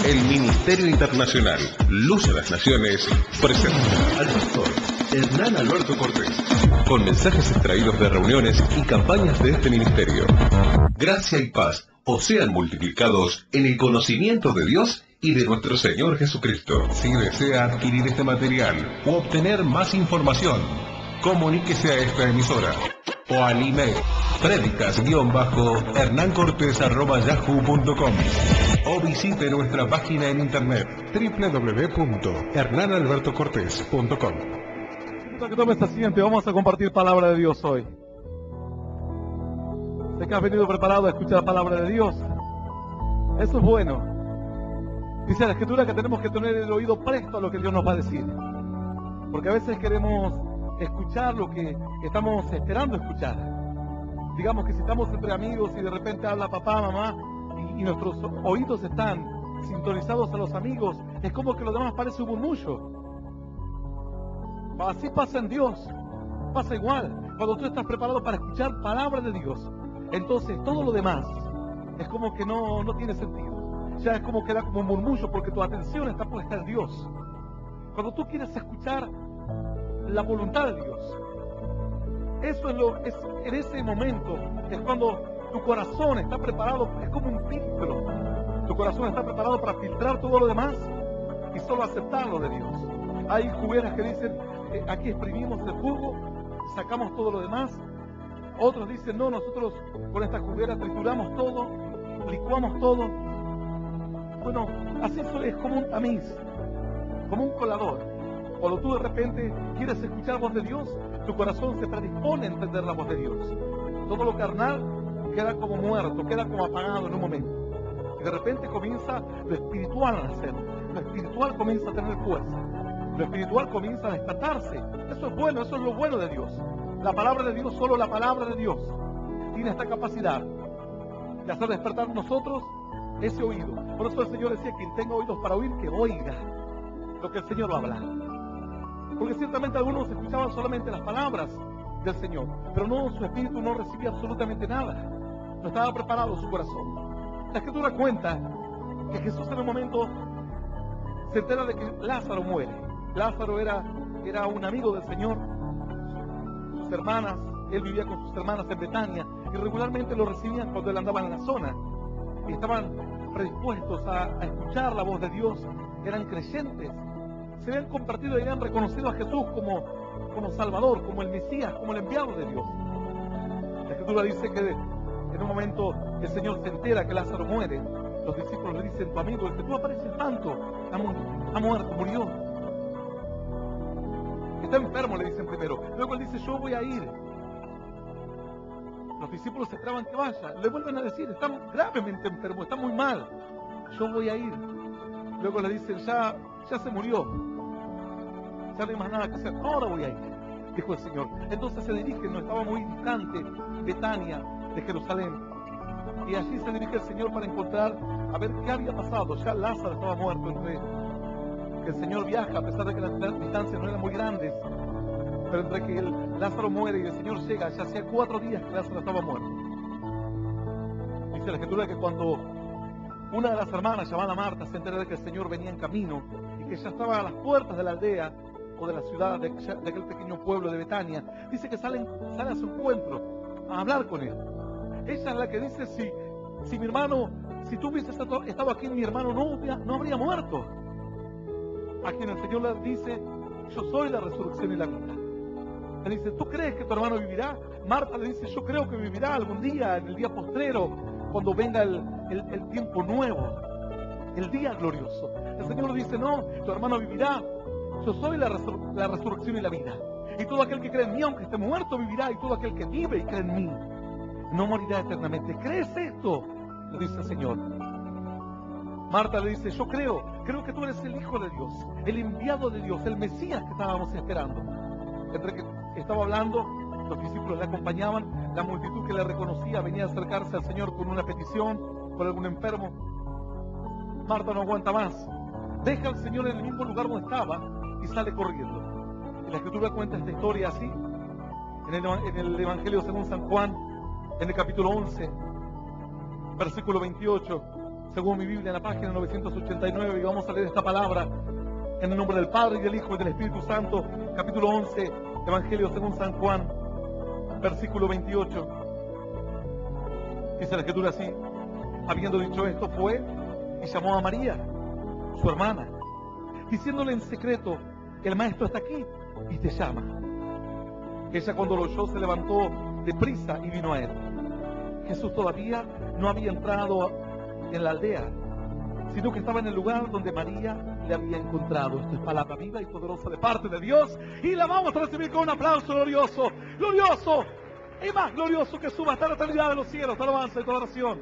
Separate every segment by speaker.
Speaker 1: El Ministerio Internacional Luz a las Naciones presenta al pastor Hernán Alberto Cortés, con mensajes extraídos de reuniones y campañas de este ministerio. Gracia y paz os sean multiplicados en el conocimiento de Dios y de nuestro Señor Jesucristo. Si desea adquirir este material o obtener más información, comuníquese a esta emisora o al email predicas-hernancortes@yahoo.com o visite nuestra página en internet www.hernanalbertocortes.com.
Speaker 2: Que tomes asiento, vamos a compartir palabra de Dios hoy. Sé que has venido preparado a escuchar la palabra de Dios. Eso es bueno. Dice la Escritura que tenemos que tener el oído presto a lo que Dios nos va a decir. Porque a veces queremos escuchar lo que estamos esperando escuchar. Digamos que si estamos entre amigos y de repente habla papá, mamá, y nuestros oídos están sintonizados a los amigos, es como que lo demás parece un murmullo. Así pasa en Dios, pasa igual. Cuando tú estás preparado para escuchar palabra de Dios, entonces todo lo demás es como que no tiene sentido. Ya es como que da como un murmullo porque tu atención está puesta en Dios. Cuando tú quieres escuchar la voluntad de Dios, eso es en ese momento, es cuando tu corazón está preparado, es como un filtro. Tu corazón está preparado para filtrar todo lo demás y solo aceptar lo de Dios. Hay jugueras que dicen, aquí exprimimos el jugo, sacamos todo lo demás. Otros dicen, no, nosotros con esta juguera trituramos todo, licuamos todo. Bueno, así es como un tamiz, como un colador. Cuando tú de repente quieres escuchar voz de Dios, tu corazón se predispone a entender la voz de Dios. Todo lo carnal queda como muerto, queda como apagado en un momento. Y de repente comienza lo espiritual a nacer. Lo espiritual comienza a tener fuerza. Lo espiritual comienza a despertarse. Eso es bueno, eso es lo bueno de Dios. La palabra de Dios, solo la palabra de Dios tiene esta capacidad de hacer despertar en nosotros ese oído. Por eso el Señor decía, quien tenga oídos para oír, que oiga lo que el Señor va a hablar. Porque ciertamente algunos escuchaban solamente las palabras del Señor, pero no, su espíritu no recibía absolutamente nada. No estaba preparado su corazón. La Escritura cuenta que Jesús en un momento se entera de que Lázaro muere. Lázaro era un amigo del Señor. Sus hermanas, él vivía con sus hermanas en Betania y regularmente lo recibían cuando él andaba en la zona. Y estaban predispuestos a escuchar la voz de Dios. Eran creyentes. Se habían compartido y habían reconocido a Jesús como Salvador, como el Mesías, como el enviado de Dios. La Escritura dice que en un momento el Señor se entera que Lázaro muere. Los discípulos le dicen, tu amigo, el que tú apareces tanto, ha muerto, murió. Está enfermo, le dicen primero. Luego él dice, yo voy a ir. Los discípulos se esperaban que vaya. Le vuelven a decir, está gravemente enfermo, está muy mal. Yo voy a ir. Luego le dicen, ya se murió. Ya no hay más nada que hacer. Ahora voy a ir, dijo el Señor. Entonces se dirigen, no estaba muy distante, Betania de Jerusalén. Y allí se dirige el Señor para encontrar, a ver qué había pasado. Ya Lázaro estaba muerto. Entre que el Señor viaja, a pesar de que las distancias no eran muy grandes, pero entre que Lázaro muere y el Señor llega, ya hacía 4 días que Lázaro estaba muerto. Dice la Escritura que cuando una de las hermanas, llamada Marta, se entera de que el Señor venía en camino y que ya estaba a las puertas de la aldea o de la ciudad, de aquel pequeño pueblo de Betania, dice que sale a su encuentro a hablar con él. Ella es la que dice, si mi hermano, si tú hubieses estado aquí, mi hermano no habría muerto. A quien el Señor le dice, yo soy la resurrección y la vida. Le dice, ¿tú crees que tu hermano vivirá? Marta le dice, yo creo que vivirá algún día, en el día postrero, cuando venga el tiempo nuevo, el día glorioso. El Señor le dice, no, tu hermano vivirá. Yo soy la resurrección y la vida. Y todo aquel que cree en mí, aunque esté muerto, vivirá. Y todo aquel que vive y cree en mí, no morirá eternamente. ¿Crees esto? Le dice el Señor. Marta le dice, yo creo que tú eres el Hijo de Dios, el enviado de Dios, el Mesías que estábamos esperando. Entre que estaba hablando, los discípulos le acompañaban, la multitud que le reconocía venía a acercarse al Señor con una petición, por algún enfermo. Marta no aguanta más, deja al Señor en el mismo lugar donde estaba y sale corriendo. Y la Escritura cuenta esta historia así, en el Evangelio según San Juan, en el capítulo 11, versículo 28, según mi Biblia, en la página 989, y vamos a leer esta palabra en el nombre del Padre, y del Hijo, y del Espíritu Santo, capítulo 11, Evangelio según San Juan, versículo 28. Dice la Escritura así: habiendo dicho esto, fue y llamó a María, su hermana, diciéndole en secreto: el maestro está aquí y te llama. Ella, cuando lo oyó, se levantó deprisa y vino a él. Jesús todavía no había entrado en la aldea, sino que estaba en el lugar donde María le había encontrado. Esto es palabra viva y poderosa de parte de Dios, y la vamos a recibir con un aplauso glorioso, glorioso y más glorioso que suba hasta la eternidad de los cielos. Alabanza y toda oración.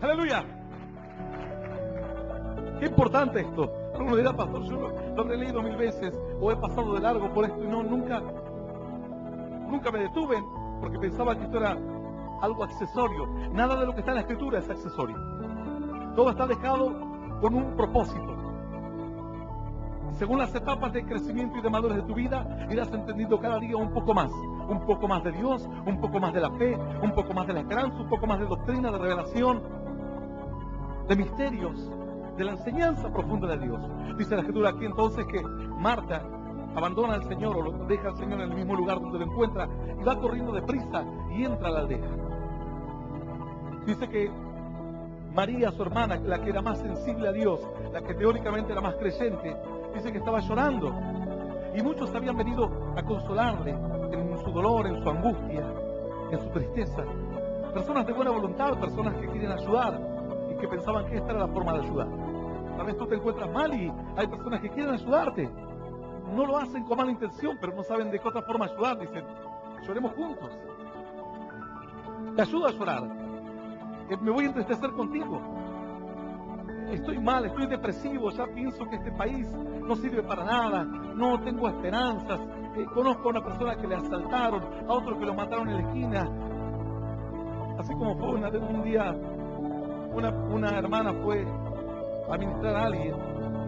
Speaker 2: Aleluya. Qué importante esto. Uno dirá: pastor, yo lo he leído 1000 veces o he pasado de largo por esto, y no, nunca me detuve, porque pensaba que esto era algo accesorio. Nada de lo que está en la Escritura es accesorio. Todo está dejado con un propósito. Según las etapas de crecimiento y de madurez de tu vida, irás entendiendo cada día un poco más de Dios, un poco más de la fe, un poco más de la esperanza, un poco más de doctrina, de revelación, de misterios, de la enseñanza profunda de Dios. Dice la Escritura aquí entonces que Marta abandona al Señor, o lo deja al Señor en el mismo lugar donde lo encuentra, y va corriendo deprisa y entra a la aldea. Dice que María, su hermana, la que era más sensible a Dios, la que teóricamente era más creyente, dice que estaba llorando, y muchos habían venido a consolarle en su dolor, en su angustia, en su tristeza. Personas de buena voluntad, personas que quieren ayudar y que pensaban que esta era la forma de ayudar. Tal vez tú te encuentras mal y hay personas que quieren ayudarte. No lo hacen con mala intención, pero no saben de qué otra forma ayudar. Dicen: lloremos juntos. Te ayudo a llorar. Me voy a entristecer contigo. Estoy mal, estoy depresivo, ya pienso que este país no sirve para nada, no tengo esperanzas. Conozco a una persona que le asaltaron, a otro que lo mataron en la esquina. Así como fue un día, una hermana fue a ministrar a alguien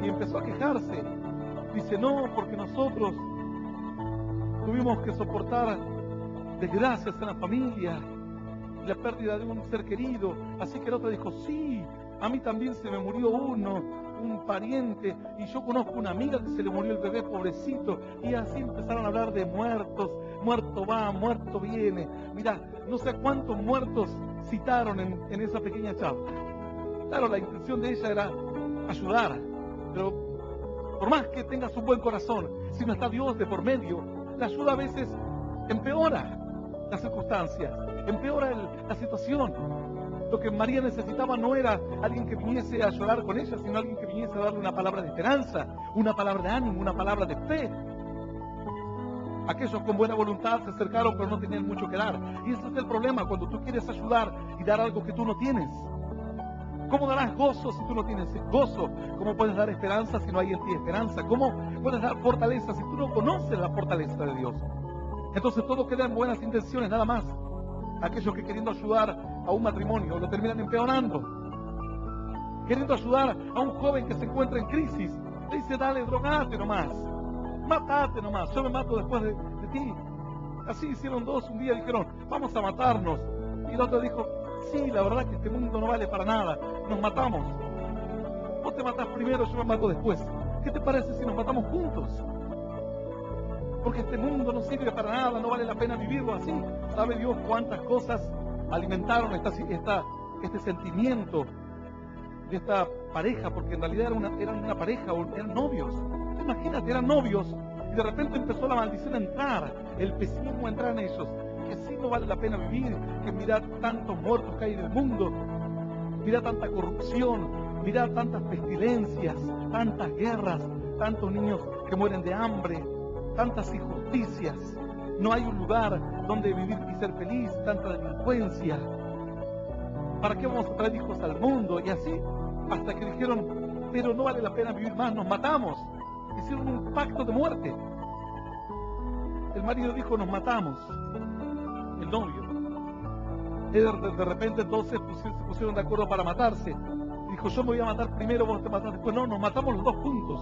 Speaker 2: y empezó a quejarse. Dice: no, porque nosotros tuvimos que soportar desgracias en la familia, la pérdida de un ser querido. Así que el otro dijo: sí, a mí también se me murió un pariente, y yo conozco una amiga que se le murió el bebé, pobrecito. Y así empezaron a hablar de muertos, muerto va, muerto viene. Mira, no sé cuántos muertos citaron en esa pequeña charla. Claro, la intención de ella era ayudar, pero por más que tengas un buen corazón, si no está Dios de por medio, la ayuda a veces empeora las circunstancias, empeora la situación. Lo que María necesitaba no era alguien que viniese a llorar con ella, sino alguien que viniese a darle una palabra de esperanza, una palabra de ánimo, una palabra de fe. Aquellos con buena voluntad se acercaron, pero no tenían mucho que dar. Y ese es el problema cuando tú quieres ayudar y dar algo que tú no tienes. ¿Cómo darás gozo si tú no tienes gozo? ¿Cómo puedes dar esperanza si no hay en ti esperanza? ¿Cómo puedes dar fortaleza si tú no conoces la fortaleza de Dios? Entonces todo queda en buenas intenciones, nada más. Aquellos que queriendo ayudar a un matrimonio lo terminan empeorando. Queriendo ayudar a un joven que se encuentra en crisis, le dice: dale, drogate nomás, matate nomás, yo me mato después de ti. Así hicieron dos un día, dijeron: vamos a matarnos. Y el otro dijo: sí, la verdad que este mundo no vale para nada, nos matamos. Vos te matás primero, yo me mato después. ¿Qué te parece si nos matamos juntos? Porque este mundo no sirve para nada, no vale la pena vivirlo así. ¿Sabe Dios cuántas cosas alimentaron este sentimiento de esta pareja? Porque en realidad eran una pareja, eran novios. Imagínate, eran novios, y de repente empezó la maldición a entrar, el pesimismo a entrar en ellos. Que sí no vale la pena vivir, que mirad tantos muertos que hay en el mundo, mirad tanta corrupción, mirad tantas pestilencias, tantas guerras, tantos niños que mueren de hambre, tantas injusticias. No hay un lugar donde vivir y ser feliz, tanta delincuencia. ¿Para qué vamos a traer hijos al mundo? Y así, hasta que dijeron: pero no vale la pena vivir más, nos matamos. Hicieron un pacto de muerte. El marido dijo: nos matamos. El novio. De repente entonces se pusieron de acuerdo para matarse. Dijo: yo me voy a matar primero, vos te matás después. No, nos matamos los dos juntos.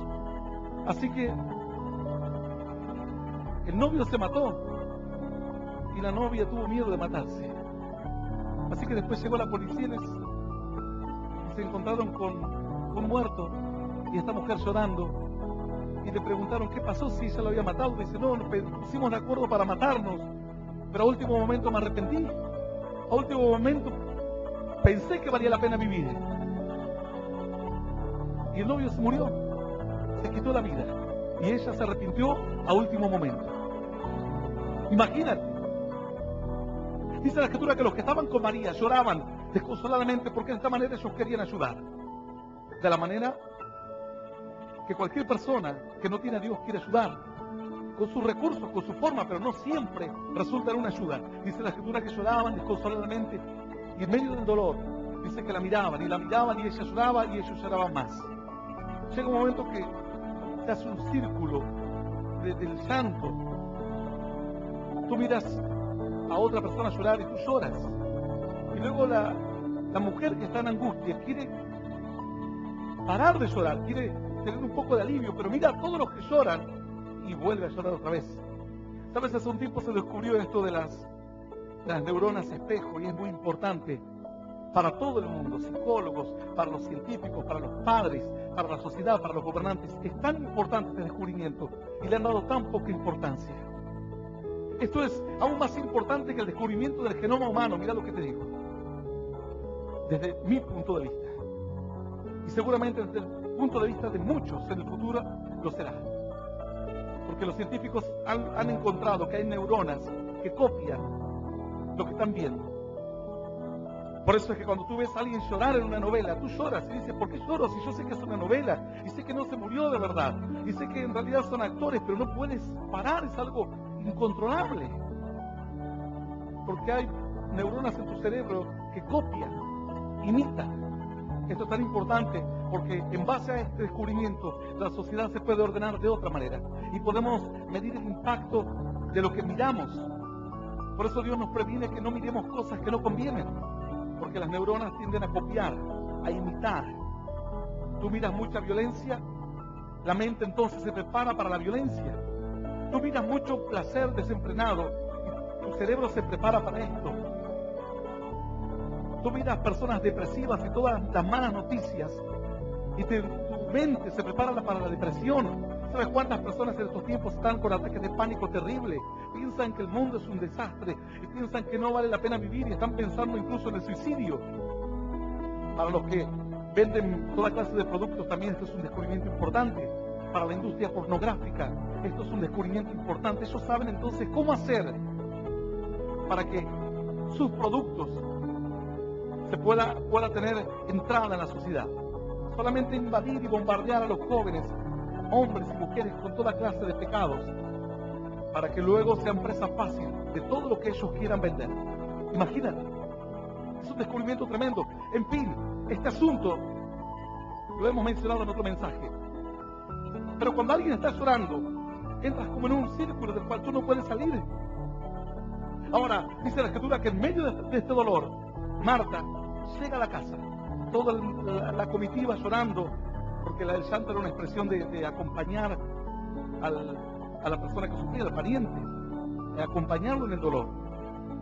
Speaker 2: Así que el novio se mató y la novia tuvo miedo de matarse. Así que después llegó la policía y se encontraron con un muerto y esta mujer llorando. Y le preguntaron qué pasó, si ella lo había matado. Dice, no, nos pusimos de acuerdo para matarnos, pero a último momento me arrepentí. A último momento pensé que valía la pena vivir. Y el novio se murió, se quitó la vida. Y ella se arrepintió a último momento. Imagínate. Dice la Escritura que los que estaban con María lloraban desconsoladamente porque de esta manera ellos querían ayudar. De la manera que cualquier persona que no tiene a Dios quiere ayudar. Con sus recursos, con su forma, pero no siempre resulta en una ayuda. Dice la Escritura que lloraban desconsoladamente y en medio del dolor, dice que la miraban y ella lloraba y ellos lloraban más. Llega un momento que se hace un círculo del llanto. Tú miras a otra persona llorar y tú lloras. Y luego la mujer que está en angustia quiere parar de llorar, quiere tener un poco de alivio, pero mira a todos los que lloran y vuelve a llorar otra vez. Sabes, hace un tiempo se descubrió esto de las neuronas espejo y es muy importante para todo el mundo, psicólogos, para los científicos, para los padres, para la sociedad, para los gobernantes. Es tan importante este descubrimiento y le han dado tan poca importancia. Esto es aún más importante que el descubrimiento del genoma humano. Mira lo que te digo. Desde mi punto de vista. Y seguramente desde el punto de vista de muchos en el futuro lo será. Porque los científicos han encontrado que hay neuronas que copian lo que están viendo. Por eso es que cuando tú ves a alguien llorar en una novela, tú lloras y dices, ¿por qué lloro si yo sé que es una novela? Y sé que no se murió de verdad. Y sé que en realidad son actores, pero no puedes parar, es algo incontrolable. Porque hay neuronas en tu cerebro que copian, imitan. Esto es tan importante porque en base a este descubrimiento la sociedad se puede ordenar de otra manera y podemos medir el impacto de lo que miramos. Por eso Dios nos previene que no miremos cosas que no convienen, porque las neuronas tienden a copiar, a imitar. Tú miras mucha violencia, la mente entonces se prepara para la violencia. Tú miras mucho placer desenfrenado, tu cerebro se prepara para esto. Tú miras personas depresivas y todas las malas noticias y tu mente se prepara para la depresión. ¿Sabes cuántas personas en estos tiempos están con ataques de pánico terrible? Piensan que el mundo es un desastre y piensan que no vale la pena vivir y están pensando incluso en el suicidio. Para los que venden toda clase de productos también esto es un descubrimiento importante. Para la industria pornográfica esto es un descubrimiento importante. Ellos saben entonces cómo hacer para que sus productos se pueda tener entrada en la sociedad. Solamente invadir y bombardear a los jóvenes, hombres y mujeres con toda clase de pecados, para que luego sean presa fácil de todo lo que ellos quieran vender. Imagínate, es un descubrimiento tremendo. En fin, este asunto lo hemos mencionado en otro mensaje. Pero cuando alguien está llorando, entras como en un círculo del cual tú no puedes salir. Ahora, dice la Escritura que en medio de este dolor, Marta llega a la casa, toda la comitiva llorando, porque el llanto era una expresión de acompañar a la persona que sufría, al pariente, de acompañarlo en el dolor.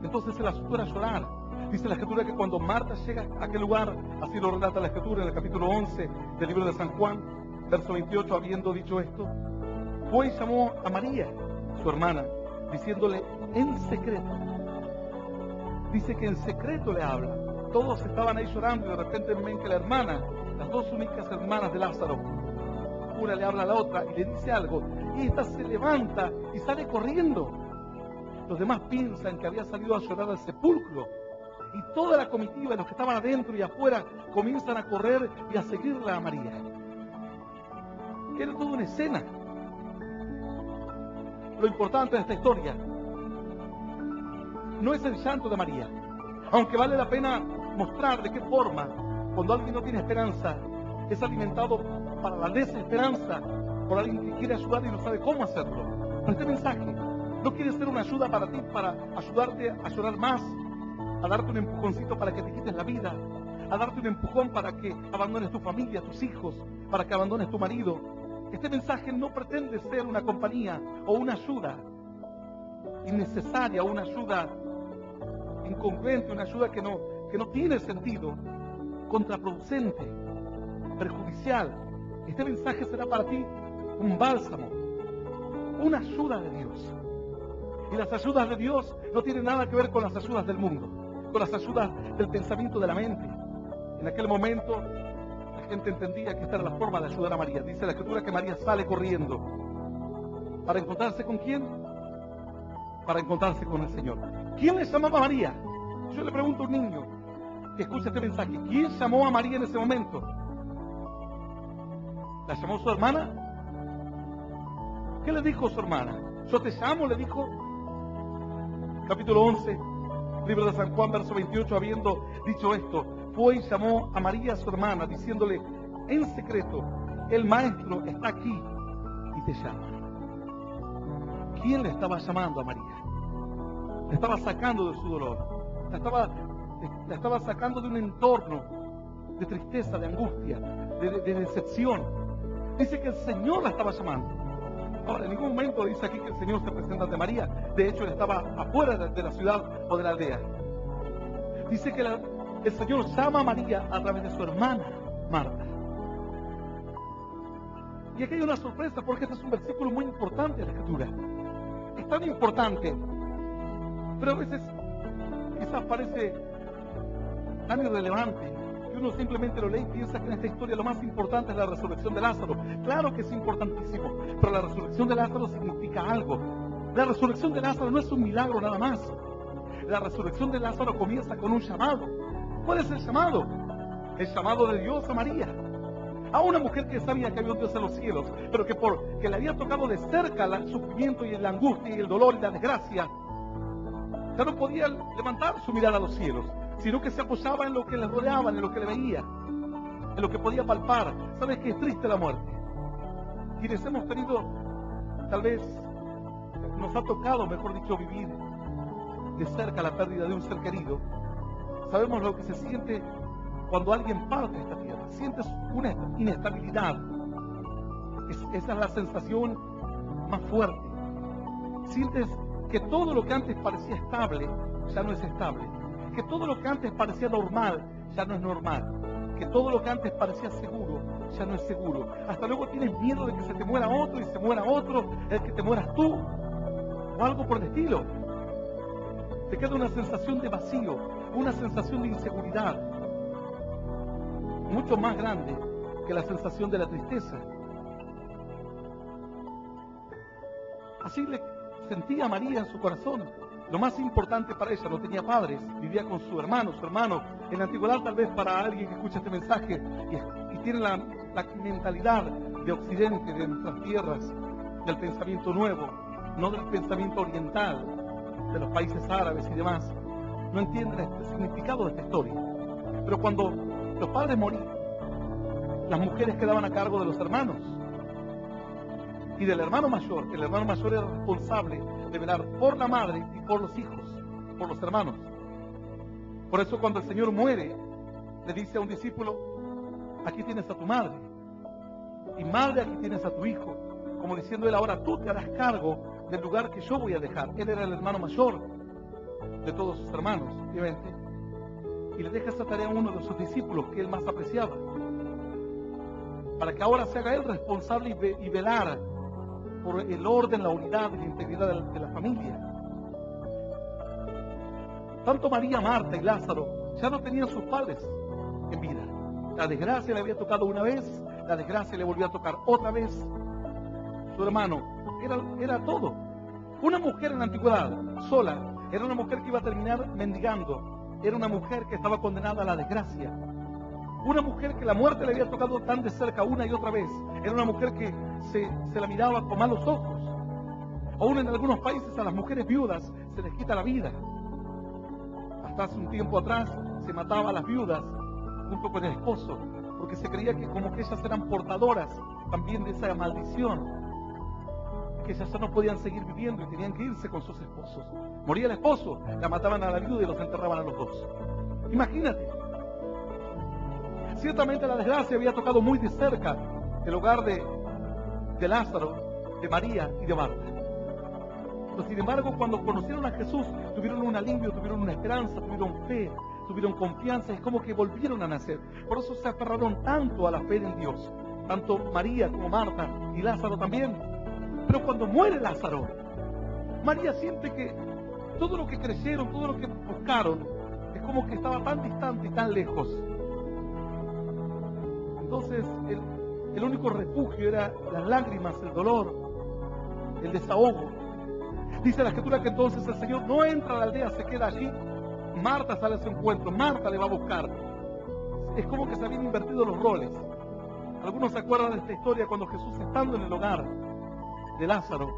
Speaker 2: Entonces el asunto era llorar. Dice la Escritura que cuando Marta llega a aquel lugar, así lo relata la Escritura en el capítulo 11 del libro de San Juan, verso 28, habiendo dicho esto, fue y llamó a María, su hermana, diciéndole en secreto. Dice que en secreto le habla. Todos estaban ahí llorando y de repente ven que la hermana, las dos únicas hermanas de Lázaro, una le habla a la otra y le dice algo, y esta se levanta y sale corriendo. Los demás piensan que había salido a llorar al sepulcro, y toda la comitiva, los que estaban adentro y afuera, comienzan a correr y a seguirla a María. Era toda una escena. Lo importante de esta historia no es el llanto de María, aunque vale la pena mostrar de qué forma, cuando alguien no tiene esperanza, es alimentado para la desesperanza por alguien que quiere ayudar y no sabe cómo hacerlo. Pero este mensaje no quiere ser una ayuda para ti, para ayudarte a llorar más, a darte un empujoncito para que te quites la vida, a darte un empujón para que abandones tu familia, tus hijos, para que abandones tu marido. Este mensaje no pretende ser una compañía o una ayuda innecesaria, una ayuda incongruente, una ayuda que no tiene sentido contraproducente, perjudicial, este mensaje será para ti un bálsamo, una ayuda de Dios. Y las ayudas de Dios no tienen nada que ver con las ayudas del mundo, con las ayudas del pensamiento de la mente. En aquel momento la gente entendía que esta era la forma de ayudar a María. Dice la Escritura que María sale corriendo. ¿Para encontrarse con quién? Para encontrarse con el Señor. ¿Quién le llamaba a María? Yo le pregunto a un niño que escucha este mensaje, ¿quién llamó a María en ese momento? ¿La llamó su hermana? ¿Qué le dijo su hermana? Yo te llamo, le dijo. Capítulo 11, libro de San Juan, verso 28, habiendo dicho esto, fue y llamó a María, su hermana, diciéndole en secreto, el maestro está aquí y te llama. ¿Quién le estaba llamando a María? La estaba sacando de su dolor, la estaba sacando de un entorno de tristeza, de angustia, de decepción. Dice que el Señor la estaba llamando. Ahora, en ningún momento dice aquí que el Señor se presenta ante María. De hecho, él estaba afuera de la ciudad o de la aldea. Dice que el Señor llama a María a través de su hermana Marta. Y aquí hay una sorpresa, porque este es un versículo muy importante de la Escritura. Es tan importante, pero a veces quizás parece tan irrelevante que uno simplemente lo lee y piensa que en esta historia lo más importante es la resurrección de Lázaro. Claro que es importantísimo, pero la resurrección de Lázaro significa algo. La resurrección de Lázaro no es un milagro nada más. La resurrección de Lázaro comienza con un llamado. ¿Cuál es el llamado? El llamado de Dios a María, a una mujer que sabía que había un Dios en los cielos, pero que porque le había tocado de cerca el sufrimiento y la angustia y el dolor y la desgracia, ya no podía levantar su mirada a los cielos, sino que se apoyaba en lo que le rodeaba, en lo que le veía, en lo que podía palpar. ¿Sabes qué es triste la muerte? Quienes hemos tenido, tal vez, nos ha tocado, mejor dicho, vivir de cerca la pérdida de un ser querido, sabemos lo que se siente cuando alguien parte de esta tierra. Sientes una inestabilidad. Esa es la sensación más fuerte. Sientes que todo lo que antes parecía estable, ya no es estable. Que todo lo que antes parecía normal, ya no es normal. Que todo lo que antes parecía seguro, ya no es seguro. Hasta luego tienes miedo de que se te muera otro y se muera otro, el que te mueras tú, o algo por el estilo. Te queda una sensación de vacío, una sensación de inseguridad, mucho más grande que la sensación de la tristeza. Así le sentía María en su corazón. Lo más importante para ella, no tenía padres, vivía con su hermano. En la antigüedad, tal vez para alguien que escucha este mensaje y tiene la mentalidad de Occidente, de nuestras tierras, del pensamiento nuevo, no del pensamiento oriental, de los países árabes y demás, no entienden el significado de esta historia. Pero cuando los padres morían, las mujeres quedaban a cargo de los hermanos y del hermano mayor. El hermano mayor era responsable de velar por la madre y por los hijos, por los hermanos. Por eso cuando el Señor muere, le dice a un discípulo, aquí tienes a tu madre, y madre, aquí tienes a tu hijo, como diciendo él, ahora tú te harás cargo del lugar que yo voy a dejar. Él era el hermano mayor de todos sus hermanos, obviamente, y le deja esa tarea a uno de sus discípulos que él más apreciaba, para que ahora se haga él responsable y velar por el orden, la unidad y la integridad de la familia. Tanto María, Marta y Lázaro ya no tenían sus padres en vida. La desgracia le había tocado una vez, la desgracia le volvió a tocar otra vez. Su hermano era todo. Una mujer en la antigüedad, sola, era una mujer que iba a terminar mendigando. Era una mujer que estaba condenada a la desgracia. Una mujer que la muerte le había tocado tan de cerca una y otra vez. Era una mujer que se la miraba con malos ojos. Aún en algunos países a las mujeres viudas se les quita la vida. Hasta hace un tiempo atrás se mataba a las viudas junto con el esposo, porque se creía que como que ellas eran portadoras también de esa maldición, que ellas ya no podían seguir viviendo y tenían que irse con sus esposos. Moría el esposo, la mataban a la viuda y los enterraban a los dos. Imagínate. Ciertamente la desgracia había tocado muy de cerca el hogar de Lázaro, de María y de Marta. Pero sin embargo, cuando conocieron a Jesús, tuvieron un alivio, tuvieron una esperanza, tuvieron fe, tuvieron confianza, es como que volvieron a nacer. Por eso se aferraron tanto a la fe en Dios, tanto María como Marta y Lázaro también. Pero cuando muere Lázaro, María siente que todo lo que creyeron, todo lo que buscaron, es como que estaba tan distante y tan lejos. Entonces el único refugio era las lágrimas, el dolor, el desahogo. Dice la Escritura que entonces el Señor no entra a la aldea, se queda allí. Marta sale a su encuentro, Marta le va a buscar. Es como que se habían invertido los roles. Algunos se acuerdan de esta historia cuando Jesús, estando en el hogar de Lázaro,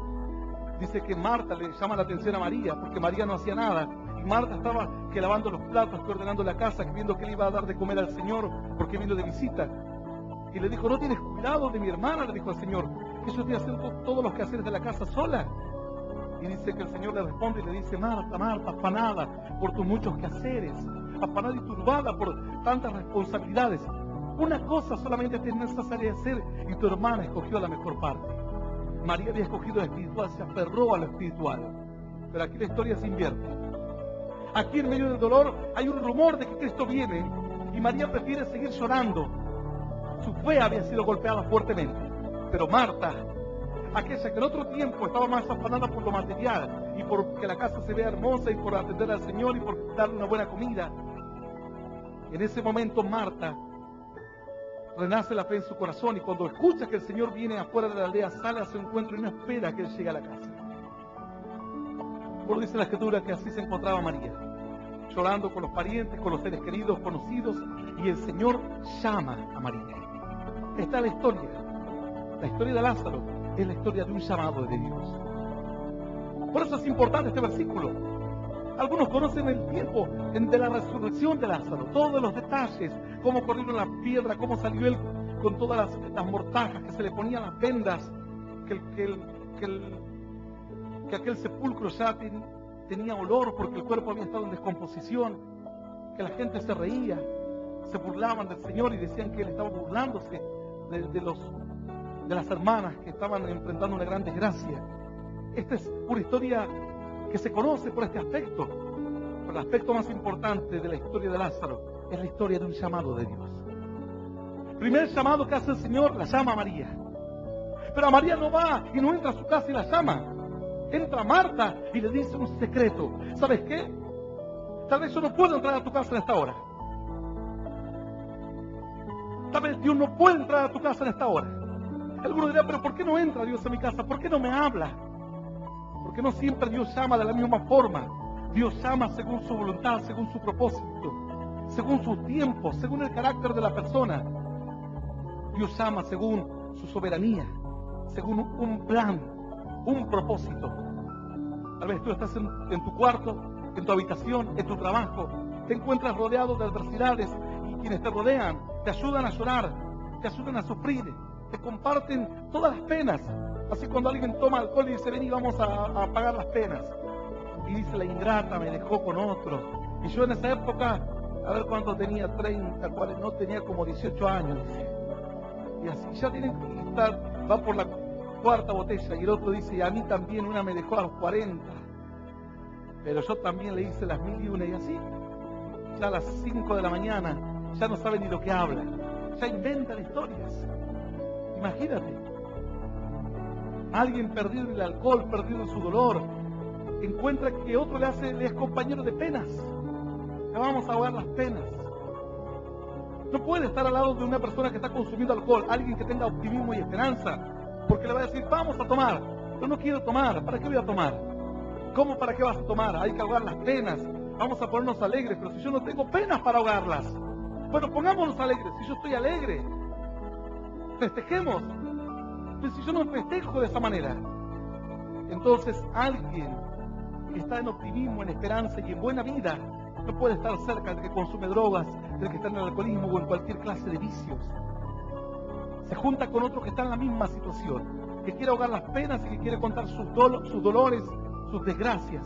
Speaker 2: dice que Marta le llama la atención a María, porque María no hacía nada. Y Marta estaba que lavando los platos, que ordenando la casa, que viendo que le iba a dar de comer al Señor, porque vino de visita. Y le dijo, ¿no tienes cuidado de mi hermana? Le dijo al Señor, que yo estoy haciendo todos los quehaceres de la casa sola. Y dice que el Señor le responde y le dice, Marta, Marta, afanada por tus muchos quehaceres, afanada y turbada por tantas responsabilidades. Una cosa solamente es necesaria hacer y tu hermana escogió la mejor parte. María había escogido lo espiritual, se aferró a lo espiritual. Pero aquí la historia se invierte. Aquí en medio del dolor hay un rumor de que Cristo viene y María prefiere seguir llorando. Su fe había sido golpeada fuertemente. Pero Marta, aquella que en otro tiempo estaba más afanada por lo material y por que la casa se vea hermosa y por atender al Señor y por darle una buena comida, en ese momento Marta renace la fe en su corazón y cuando escucha que el Señor viene afuera de la aldea, sale a su encuentro y no espera que Él llegue a la casa. Por dice la Escritura que así se encontraba María, llorando con los parientes, con los seres queridos, conocidos, y el Señor llama a María. Esta es la historia de Lázaro es la historia de un llamado de Dios. Por eso es importante este versículo. Algunos conocen el tiempo de la resurrección de Lázaro, todos los detalles, cómo corrieron la piedra, cómo salió él con todas las mortajas, que se le ponían las vendas, que aquel sepulcro ya tenía olor porque el cuerpo había estado en descomposición, que la gente se reía, se burlaban del Señor y decían que él estaba burlándose de las hermanas que estaban enfrentando una gran desgracia. Esta es una historia que se conoce por este aspecto. Pero el aspecto más importante de la historia de Lázaro es la historia de un llamado de Dios. El primer llamado que hace el Señor, la llama a María. Pero a María no va y no entra a su casa y la llama. Entra Marta y le dice un secreto. ¿Sabes qué? Tal vez yo no puedo entrar a tu casa en esta hora. Tal vez Dios no puede entrar a tu casa en esta hora. Alguno dirá, pero ¿por qué no entra Dios a mi casa? ¿Por qué no me habla? Porque no siempre Dios llama de la misma forma. Dios llama según su voluntad, según su propósito, según sus tiempos, según el carácter de la persona. Dios llama según su soberanía, según un plan, un propósito. Tal vez tú estás en tu cuarto, en tu habitación, en tu trabajo, te encuentras rodeado de adversidades y quienes te rodean te ayudan a llorar, te ayudan a sufrir, te comparten todas las penas. Así cuando alguien toma alcohol y dice, ven y vamos a pagar las penas. Y dice, la ingrata me dejó con otro. Y yo en esa época, a ver cuánto tenía, 30, 40, no tenía como 18 años. Dice. Y así ya tienen que estar, va por la cuarta botella. Y el otro dice, y a mí también una me dejó a los 40. Pero yo también le hice las 1001 y así. Ya a las 5 de la mañana, ya no sabe ni lo que habla. Ya inventan historias. Imagínate. Alguien perdido en el alcohol, perdido en su dolor, encuentra que otro le es compañero de penas. Le vamos a ahogar las penas. No puede estar al lado de una persona que está consumiendo alcohol, alguien que tenga optimismo y esperanza, porque le va a decir, vamos a tomar. Yo no quiero tomar, ¿para qué voy a tomar? ¿Cómo para qué vas a tomar? Hay que ahogar las penas, vamos a ponernos alegres, pero si yo no tengo penas para ahogarlas, bueno, pongámonos alegres. Si yo estoy alegre, festejemos. Pero si yo no festejo de esa manera, entonces alguien que está en optimismo, en esperanza y en buena vida no puede estar cerca del que consume drogas, del que está en el alcoholismo o en cualquier clase de vicios. Se junta con otro que está en la misma situación, que quiere ahogar las penas y que quiere contar sus dolores, sus desgracias.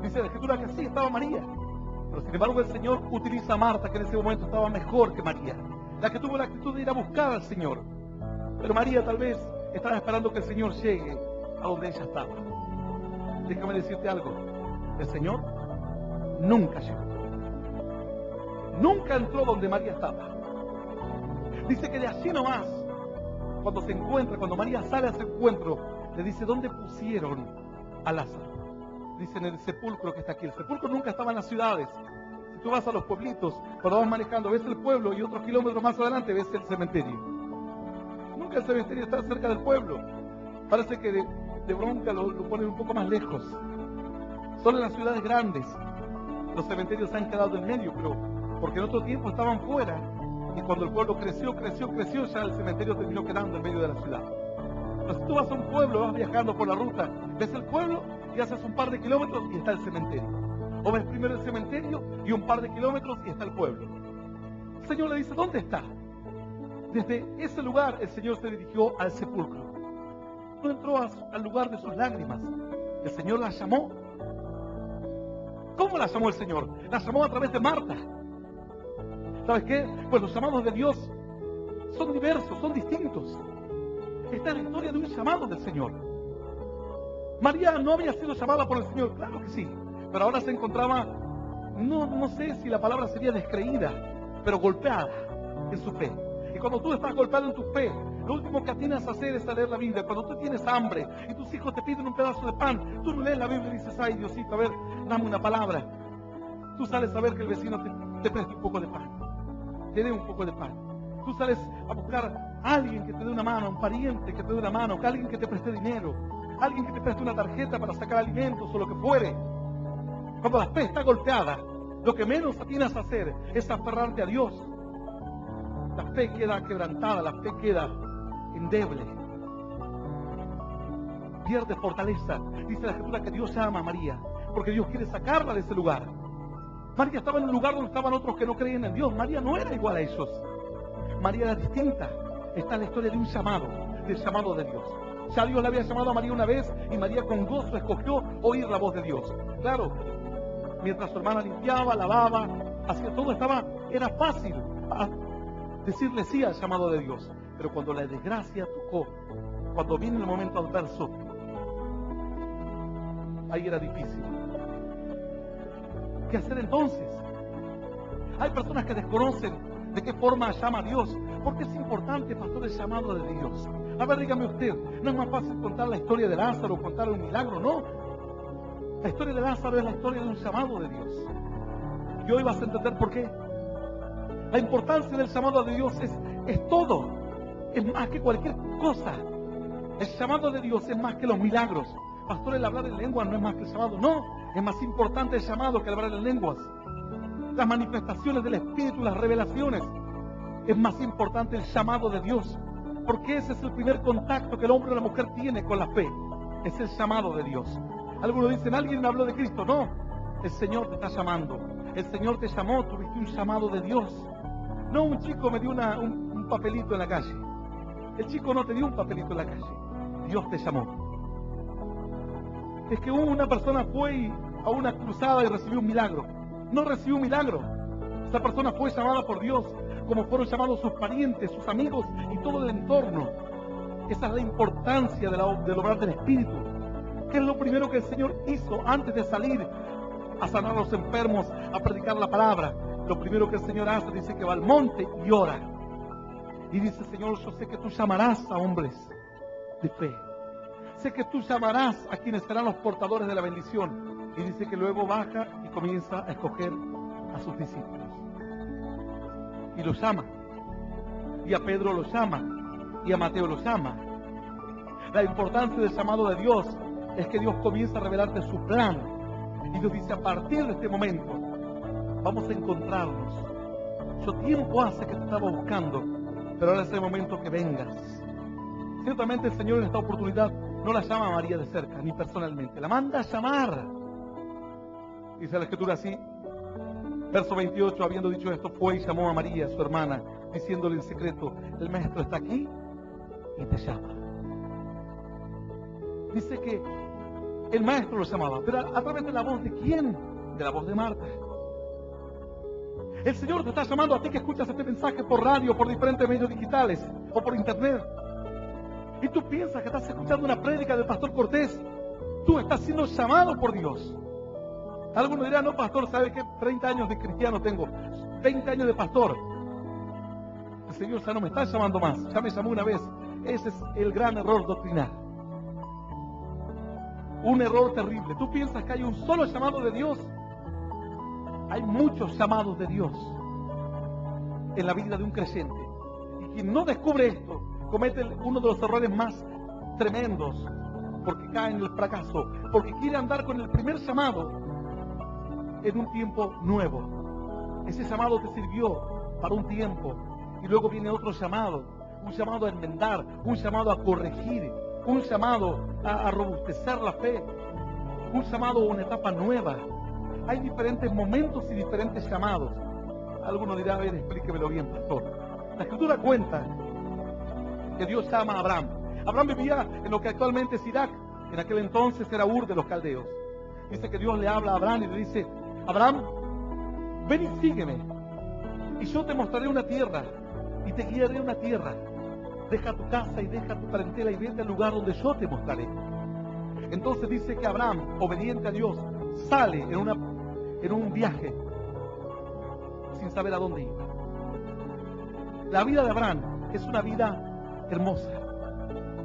Speaker 2: Dice la Escritura que así estaba María, pero sin embargo el Señor utiliza a Marta, que en ese momento estaba mejor que María, la que tuvo la actitud de ir a buscar al Señor. Pero María tal vez estaba esperando que el Señor llegue a donde ella estaba. Déjame decirte algo, el Señor nunca llegó. nunca entró donde María estaba. Dice que de allí nomás, cuando María sale a ese encuentro, le dice, ¿dónde pusieron a Lázaro? Dice, en el sepulcro que está aquí. El sepulcro nunca estaba en las ciudades. Si tú vas a los pueblitos, cuando vas manejando, ves el pueblo y otros kilómetros más adelante ves el cementerio. Nunca el cementerio está cerca del pueblo. Parece que de bronca lo ponen un poco más lejos. Solo en las ciudades grandes los cementerios se han quedado en medio, pero porque en otro tiempo estaban fuera, y cuando el pueblo creció, ya el cementerio terminó quedando en medio de la ciudad. Pero si tú vas a un pueblo, vas viajando por la ruta, ves el pueblo y haces un par de kilómetros y está el cementerio. O ves primero el cementerio y un par de kilómetros y está el pueblo. El Señor le dice, ¿dónde está? Desde ese lugar el Señor se dirigió al sepulcro. No entró al lugar de sus lágrimas. El Señor la llamó. ¿Cómo la llamó el Señor? La llamó a través de Marta. ¿Sabes qué? Pues los llamados de Dios son diversos, son distintos. Esta es la historia de un llamado del Señor. María no había sido llamada por el Señor, claro que sí, pero ahora se encontraba, no sé si la palabra sería descreída, pero golpeada en su fe. Y cuando tú estás golpeado en tu fe, lo último que atinas a hacer es a leer la Biblia. Cuando tú tienes hambre y tus hijos te piden un pedazo de pan, tú no lees la Biblia y dices, ay Diosito, a ver, dame una palabra. Tú sales a ver que el vecino te preste un poco de pan, te dé un poco de pan. Tú sales a buscar a alguien que te dé una mano, un pariente que te dé una mano, que alguien que te preste dinero, alguien que te preste una tarjeta para sacar alimentos o lo que fuere. Cuando la fe está golpeada, lo que menos atinas a hacer es aferrarte a Dios. La fe queda quebrantada, la fe queda endeble. Pierde fortaleza. Dice la Escritura que Dios llama a María, porque Dios quiere sacarla de ese lugar. María estaba en un lugar donde estaban otros que no creían en Dios. María no era igual a ellos. María era distinta. Esta es la historia de un llamado, del llamado de Dios. Ya Dios le había llamado a María una vez y María con gozo escogió oír la voz de Dios. Claro, mientras su hermana limpiaba, lavaba, hacía todo, era fácil decirle sí al llamado de Dios. Pero cuando la desgracia tocó, cuando viene el momento adverso, ahí era difícil. ¿Qué hacer entonces? Hay personas que desconocen de qué forma llama a Dios. ¿Por qué es importante, pastor, el llamado de Dios? A ver, dígame usted, ¿no es más fácil contar la historia de Lázaro o contar un milagro? No. La historia de Lázaro es la historia de un llamado de Dios. Y hoy vas a entender por qué. La importancia del llamado de Dios es todo. Es más que cualquier cosa. El llamado de Dios es más que los milagros. Pastor, el hablar en lenguas no es más que el llamado. No, es más importante el llamado que el hablar en lenguas. Las manifestaciones del Espíritu, las revelaciones. Es más importante el llamado de Dios. Porque ese es el primer contacto que el hombre o la mujer tiene con la fe. Es el llamado de Dios. Algunos dicen, alguien me habló de Cristo. No, el Señor te está llamando. El Señor te llamó, tuviste un llamado de Dios. No, un chico me dio un papelito en la calle. El chico no te dio un papelito en la calle. Dios te llamó. Es que una persona fue a una cruzada y recibió un milagro. No recibió un milagro. Esa persona fue llamada por Dios, como fueron llamados sus parientes, sus amigos y todo el entorno. Esa es la importancia del obrar del Espíritu. ¿Qué es lo primero que el Señor hizo antes de salir a sanar a los enfermos, a predicar la palabra? Lo primero que el Señor hace, dice que va al monte y ora. Y dice, Señor, yo sé que tú llamarás a hombres de fe. Sé que tú llamarás a quienes serán los portadores de la bendición. Y dice que luego baja y comienza a escoger a sus discípulos. Y los llama. Y a Pedro los llama. Y a Mateo los llama. La importancia del llamado de Dios es que Dios comienza a revelarte su plan. Y Dios dice, a partir de este momento, vamos a encontrarnos. Yo tiempo hace que te estaba buscando, pero ahora es el momento que vengas. Ciertamente el Señor en esta oportunidad no la llama a María de cerca, ni personalmente. La manda a llamar. Dice la Escritura así. Verso 28, habiendo dicho esto, fue y llamó a María, su hermana, diciéndole en secreto, el Maestro está aquí y te llama. Dice que el Maestro lo llamaba, pero a través de la voz de ¿quién? De la voz de Marta. El Señor te está llamando a ti que escuchas este mensaje por radio, por diferentes medios digitales o por internet. Y tú piensas que estás escuchando una prédica del pastor Cortés. Tú estás siendo llamado por Dios. Algunos dirán, no, pastor, ¿sabe qué? 30 años de cristiano tengo. 20 años de pastor. El Señor ya no me está llamando más, ya me llamó una vez. Ese es el gran error doctrinal. Un error terrible. Tú piensas que hay un solo llamado de Dios. Hay muchos llamados de Dios en la vida de un creyente. Y quien no descubre esto, comete uno de los errores más tremendos, porque cae en el fracaso, porque quiere andar con el primer llamado en un tiempo nuevo. Ese llamado te sirvió para un tiempo, y luego viene otro llamado, un llamado a enmendar, un llamado a corregir, un llamado a robustecer la fe, un llamado a una etapa nueva. Hay diferentes momentos y diferentes llamados. Alguno dirá, a ver, explíquemelo bien, pastor. La Escritura cuenta que Dios llama a Abraham. Abraham vivía en lo que actualmente es Irak. En aquel entonces era Ur de los caldeos. Dice que Dios le habla a Abraham y le dice: Abraham, ven y sígueme, y yo te mostraré una tierra, y te guiaré a una tierra. Deja tu casa y deja tu parentela y vete al lugar donde yo te mostraré. Entonces dice que Abraham, obediente a Dios, sale en un viaje sin saber a dónde iba. La vida de Abraham es una vida hermosa,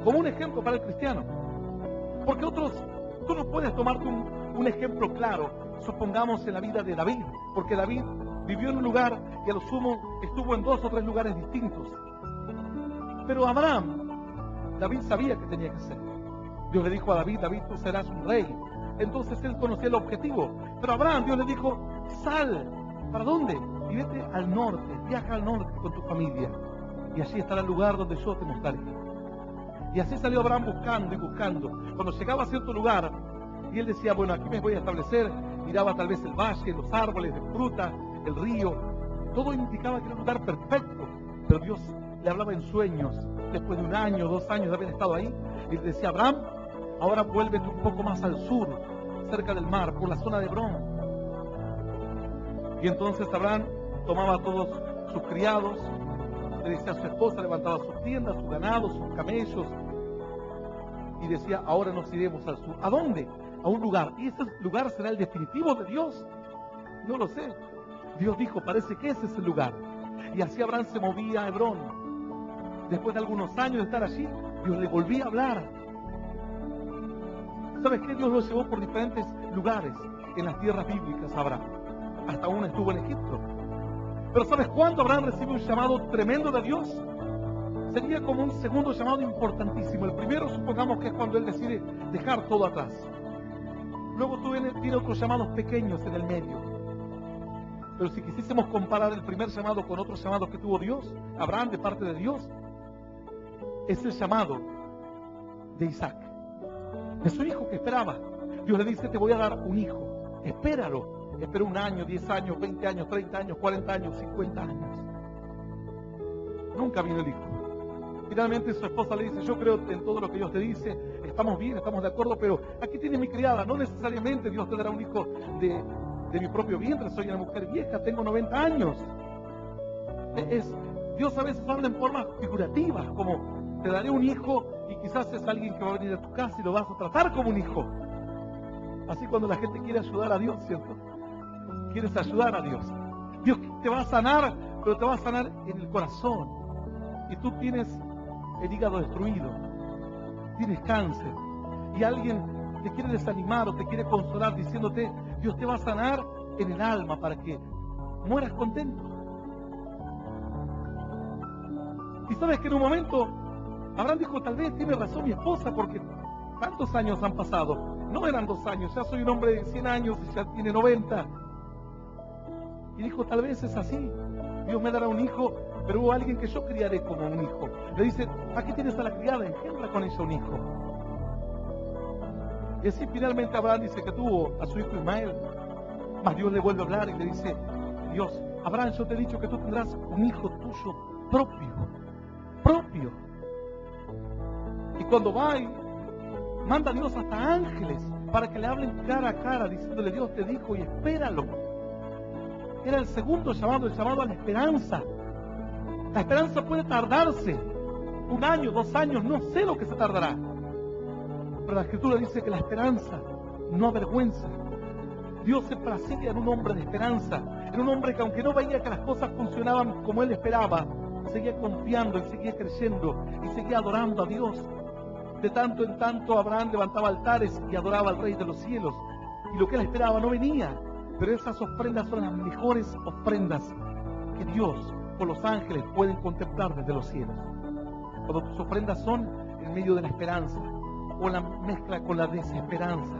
Speaker 2: como un ejemplo para el cristiano. Porque tú no puedes tomarte un ejemplo claro, supongamos en la vida de David, porque David vivió en un lugar y a lo sumo estuvo en 2 o 3 lugares distintos. Pero David sabía que tenía que hacer. Dios le dijo a David: David, tú serás un rey. Entonces él conocía el objetivo. Pero Abraham, Dios le dijo: sal. ¿Para dónde? Y vete al norte, viaja al norte con tu familia, y allí estará el lugar donde yo te mostraré. Y así salió Abraham buscando y buscando. Cuando llegaba a cierto lugar, y él decía: bueno, aquí me voy a establecer, miraba tal vez el valle, los árboles de fruta, el río, todo indicaba que era un lugar perfecto. Pero Dios le hablaba en sueños, después de 1 año, 2 años de haber estado ahí, y le decía: Abraham, ahora vuélvete un poco más al sur, cerca del mar, por la zona de Hebrón. Y entonces Abraham tomaba a todos sus criados, le decía a su esposa, levantaba sus tiendas, sus ganados, sus camellos, y decía: ahora nos iremos al sur. ¿A dónde? A un lugar. ¿Y ese lugar será el definitivo de Dios? No lo sé. Dios dijo: parece que ese es el lugar. Y así Abraham se movía a Hebrón. Después de algunos años de estar allí, Dios le volvía a hablar. ¿Sabes qué? Dios lo llevó por diferentes lugares en las tierras bíblicas a Abraham. Hasta uno estuvo en Egipto. Pero ¿sabes cuándo Abraham recibe un llamado tremendo de Dios? Sería como un segundo llamado importantísimo. El primero, supongamos que es cuando él decide dejar todo atrás. Luego tiene otros llamados pequeños en el medio. Pero si quisiésemos comparar el primer llamado con otros llamados que tuvo Dios, Abraham de parte de Dios, es el llamado de Isaac, de su hijo que esperaba. Dios le dice: te voy a dar un hijo, espéralo. Esperó 1 año, 10 años, 20 años, 30 años, 40 años, 50 años. Nunca vino el hijo. Finalmente su esposa le dice: yo creo en todo lo que Dios te dice, estamos bien, estamos de acuerdo, pero aquí tienes mi criada, no necesariamente Dios te dará un hijo de mi propio vientre, soy una mujer vieja, tengo 90 años. Dios a veces habla en formas figurativas, como te daré un hijo y quizás es alguien que va a venir a tu casa y lo vas a tratar como un hijo. Así cuando la gente quiere ayudar a Dios, ¿cierto? Quieres ayudar a Dios. Dios te va a sanar, pero te va a sanar en el corazón. Y tú tienes el hígado destruido, tienes cáncer, y alguien te quiere desanimar o te quiere consolar diciéndote: Dios te va a sanar en el alma para que mueras contento. Y sabes que en un momento Abraham dijo: tal vez tiene razón mi esposa, porque tantos años han pasado. No eran 2 años, ya soy un hombre de 100 años y ya tiene 90. Y dijo: tal vez es así, Dios me dará un hijo, pero hubo alguien que yo criaré como un hijo. Le dice: aquí tienes a la criada, engendra con ella un hijo. Y así finalmente Abraham dice que tuvo a su hijo Ismael. Mas Dios le vuelve a hablar y le dice: Dios, Abraham, yo te he dicho que tú tendrás un hijo tuyo propio. Y cuando va y manda a Dios hasta ángeles para que le hablen cara a cara, diciéndole: Dios te dijo y espéralo. Era el segundo llamado, el llamado a la esperanza. La esperanza puede tardarse 1 año, 2 años, no sé lo que se tardará. Pero la Escritura dice que la esperanza no avergüenza. Dios se practica en un hombre de esperanza, Era un hombre que aunque no veía que las cosas funcionaban como él esperaba, seguía confiando y seguía creyendo y seguía adorando a Dios. De tanto en tanto Abraham levantaba altares y adoraba al Rey de los cielos. Y lo que él esperaba no venía. Pero esas ofrendas son las mejores ofrendas que Dios o los ángeles pueden contemplar desde los cielos. Cuando tus ofrendas son en medio de la esperanza, o la mezcla con la desesperanza,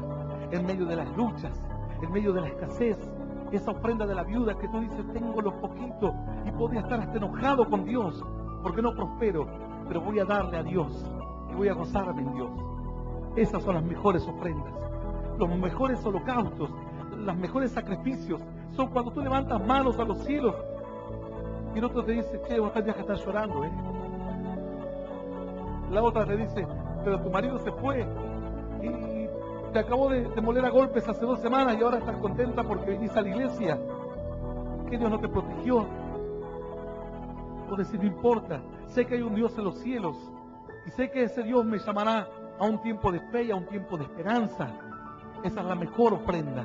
Speaker 2: en medio de las luchas, en medio de la escasez, esa ofrenda de la viuda que tú dices, tengo lo poquito y podría estar hasta enojado con Dios porque no prospero, pero voy a darle a Dios y voy a gozarme en Dios. Esas son las mejores ofrendas, los mejores holocaustos, los mejores sacrificios son cuando tú levantas manos a los cielos y el otro te dice, che, vos tendrías que estar llorando, La otra te dice, pero tu marido se fue y te acabó de moler a golpes hace 2 semanas y ahora estás contenta porque viniste a la iglesia. Que Dios no te protegió. O decir, no importa, sé que hay un Dios en los cielos y sé que ese Dios me llamará a un tiempo de fe y a un tiempo de esperanza. Esa es la mejor ofrenda.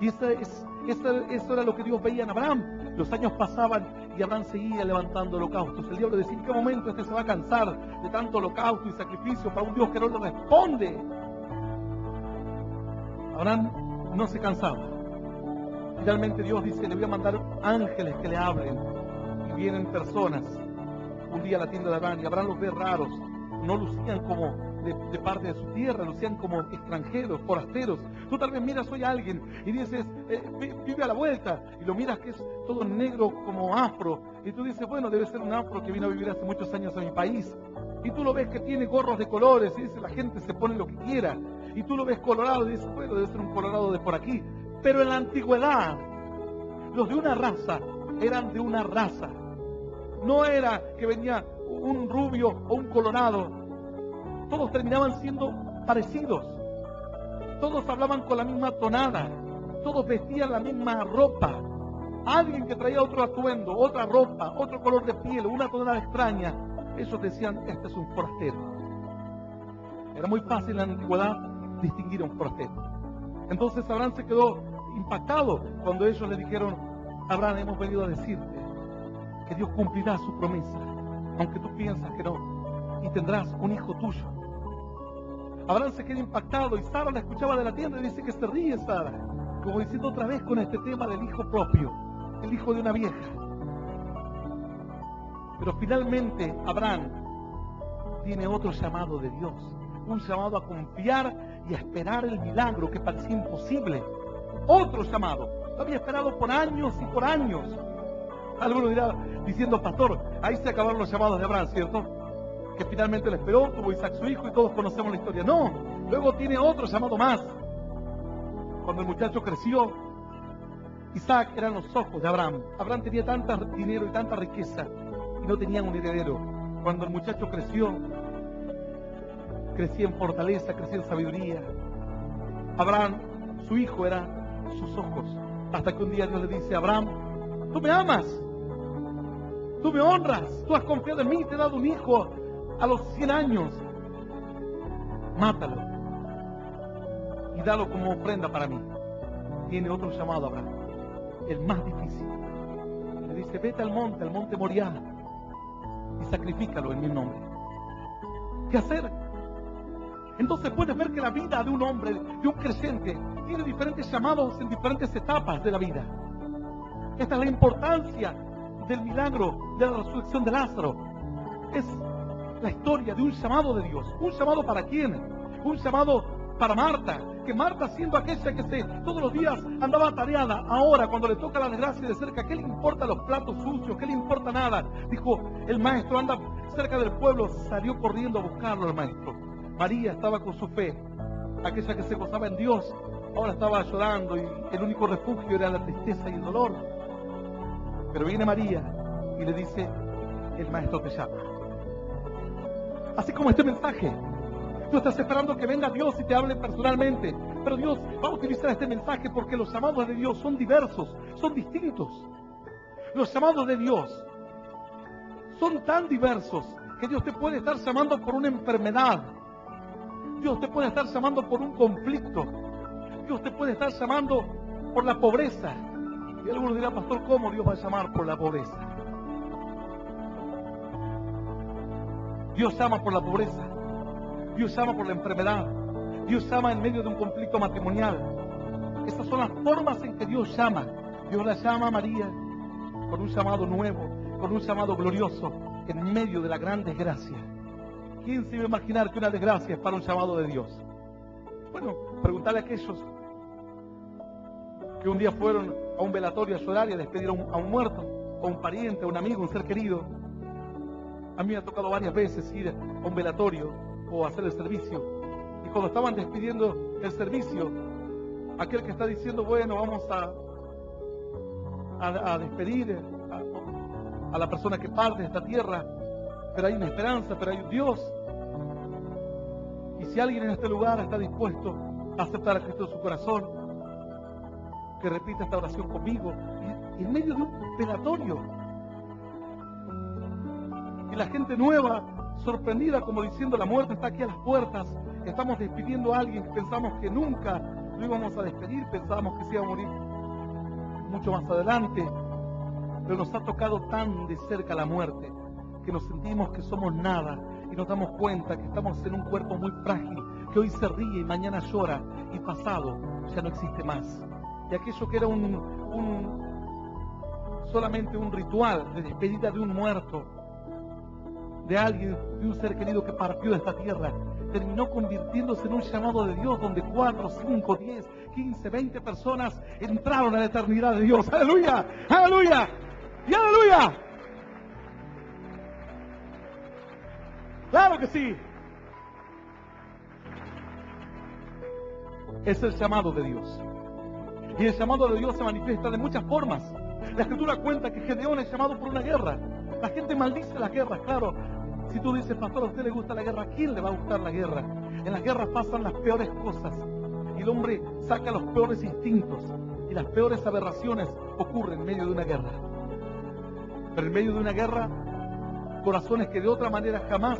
Speaker 2: Y eso era lo que Dios veía en Abraham. Los años pasaban y Abraham seguía levantando holocaustos. El diablo decía, ¿en qué momento este se va a cansar de tanto holocausto y sacrificio para un Dios que no le responde? Abraham no se cansaba. Finalmente Dios dice, le voy a mandar ángeles que le hablen. Y vienen personas un día a la tienda de Abraham y Abraham los ve raros. No lucían como de parte de su tierra, lucían como extranjeros, forasteros. Tú tal vez miras hoy a alguien y dices, vive a la vuelta, y lo miras que es todo negro como afro, y tú dices, bueno, debe ser un afro que vino a vivir hace muchos años en mi país. Y tú lo ves que tiene gorros de colores, y dice, la gente se pone lo que quiera. Y tú lo ves colorado, y dices, bueno, debe ser un colorado de por aquí. Pero en la antigüedad, los de una raza eran de una raza. No era que venía un rubio o un colorado. Todos terminaban siendo parecidos. Todos hablaban con la misma tonada. Todos vestían la misma ropa. Alguien que traía otro atuendo, otra ropa, otro color de piel, una tonada extraña, ellos decían, este es un forastero. Era muy fácil en la antigüedad distinguir a un forastero. Entonces Abraham se quedó impactado cuando ellos le dijeron, Abraham, hemos venido a decirte que Dios cumplirá su promesa, aunque tú piensas que no, y tendrás un hijo tuyo. Abraham se queda impactado y Sara la escuchaba de la tienda y dice que se ríe Sara, como diciendo otra vez con este tema del hijo propio, el hijo de una vieja. Pero finalmente Abraham tiene otro llamado de Dios, un llamado a confiar y a esperar el milagro que parecía imposible. Otro llamado, lo había esperado por años y por años. Alguno dirá diciendo, pastor, ahí se acabaron los llamados de Abraham, ¿cierto? Que finalmente le esperó, tuvo Isaac su hijo y todos conocemos la historia. No, luego tiene otro llamado más. Cuando el muchacho creció, Isaac eran los ojos de Abraham. Abraham tenía tanto dinero y tanta riqueza y no tenía un heredero. Cuando el muchacho creció, crecía en fortaleza, crecía en sabiduría. Abraham, su hijo, era sus ojos. Hasta que un día Dios le dice, Abraham, tú me amas, tú me honras, tú has confiado en mí, te he dado un hijo a los 100 años, mátalo y dalo como ofrenda para mí. Tiene otro llamado Abraham, el más difícil. Le dice, vete al monte Moriah, y sacrifícalo en mi nombre. ¿Qué hacer? Entonces puedes ver que la vida de un hombre, de un creyente, tiene diferentes llamados en diferentes etapas de la vida. Esta es la importancia del milagro de la resurrección de Lázaro. Es la historia de un llamado de Dios. ¿Un llamado para quién? Un llamado para Marta, que Marta, siendo aquella que todos los días andaba atareada, ahora cuando le toca la desgracia de cerca, ¿qué le importa los platos sucios? ¿Qué le importa nada? Dijo, el maestro anda cerca del pueblo, salió corriendo a buscarlo el maestro. María estaba con su fe, aquella que se gozaba en Dios, ahora estaba llorando y el único refugio era la tristeza y el dolor. Pero viene María y le dice, el maestro te llama. Así como este mensaje, tú estás esperando que venga Dios y te hable personalmente, pero Dios va a utilizar este mensaje porque los llamados de Dios son diversos, son distintos. Los llamados de Dios son tan diversos que Dios te puede estar llamando por una enfermedad, Dios te puede estar llamando por un conflicto, Dios te puede estar llamando por la pobreza, Y algunos dirán, pastor, ¿cómo Dios va a llamar por la pobreza? Dios llama por la pobreza. Dios llama por la enfermedad. Dios llama en medio de un conflicto matrimonial. Esas son las formas en que Dios llama. Dios la llama a María con un llamado nuevo, con un llamado glorioso, en medio de la gran desgracia. ¿Quién se iba a imaginar que una desgracia es para un llamado de Dios? Bueno, preguntarle a aquellos que un día fueron a un velatorio a llorar y a despedir a un muerto, a un pariente, a un amigo, un ser querido. A mí me ha tocado varias veces ir a un velatorio o hacer el servicio. Y cuando estaban despidiendo el servicio, aquel que está diciendo, bueno, vamos a despedir a la persona que parte de esta tierra, pero hay una esperanza, pero hay un Dios. Y si alguien en este lugar está dispuesto a aceptar a Cristo en su corazón, que repita esta oración conmigo, y en medio de un velatorio. Y la gente nueva, sorprendida, como diciendo, la muerte está aquí a las puertas, estamos despidiendo a alguien que pensamos que nunca lo íbamos a despedir, pensábamos que se iba a morir mucho más adelante, pero nos ha tocado tan de cerca la muerte, que nos sentimos que somos nada, y nos damos cuenta que estamos en un cuerpo muy frágil, que hoy se ríe y mañana llora, y pasado ya no existe más. Y aquello que era solamente un ritual de despedida de un muerto, de alguien, de un ser querido que partió de esta tierra, terminó convirtiéndose en un llamado de Dios, donde 4, 5, 10, 15, 20 personas entraron a la eternidad de Dios. ¡Aleluya! ¡Aleluya! ¡Y aleluya! ¡Claro que sí! Es el llamado de Dios. Y el llamado de Dios se manifiesta de muchas formas. La Escritura cuenta que Gedeón es llamado por una guerra. La gente maldice las guerras, claro. Si tú dices, pastor, a usted le gusta la guerra, ¿a quién le va a gustar la guerra? En las guerras pasan las peores cosas. Y el hombre saca los peores instintos. Y las peores aberraciones ocurren en medio de una guerra. Pero en medio de una guerra, corazones que de otra manera jamás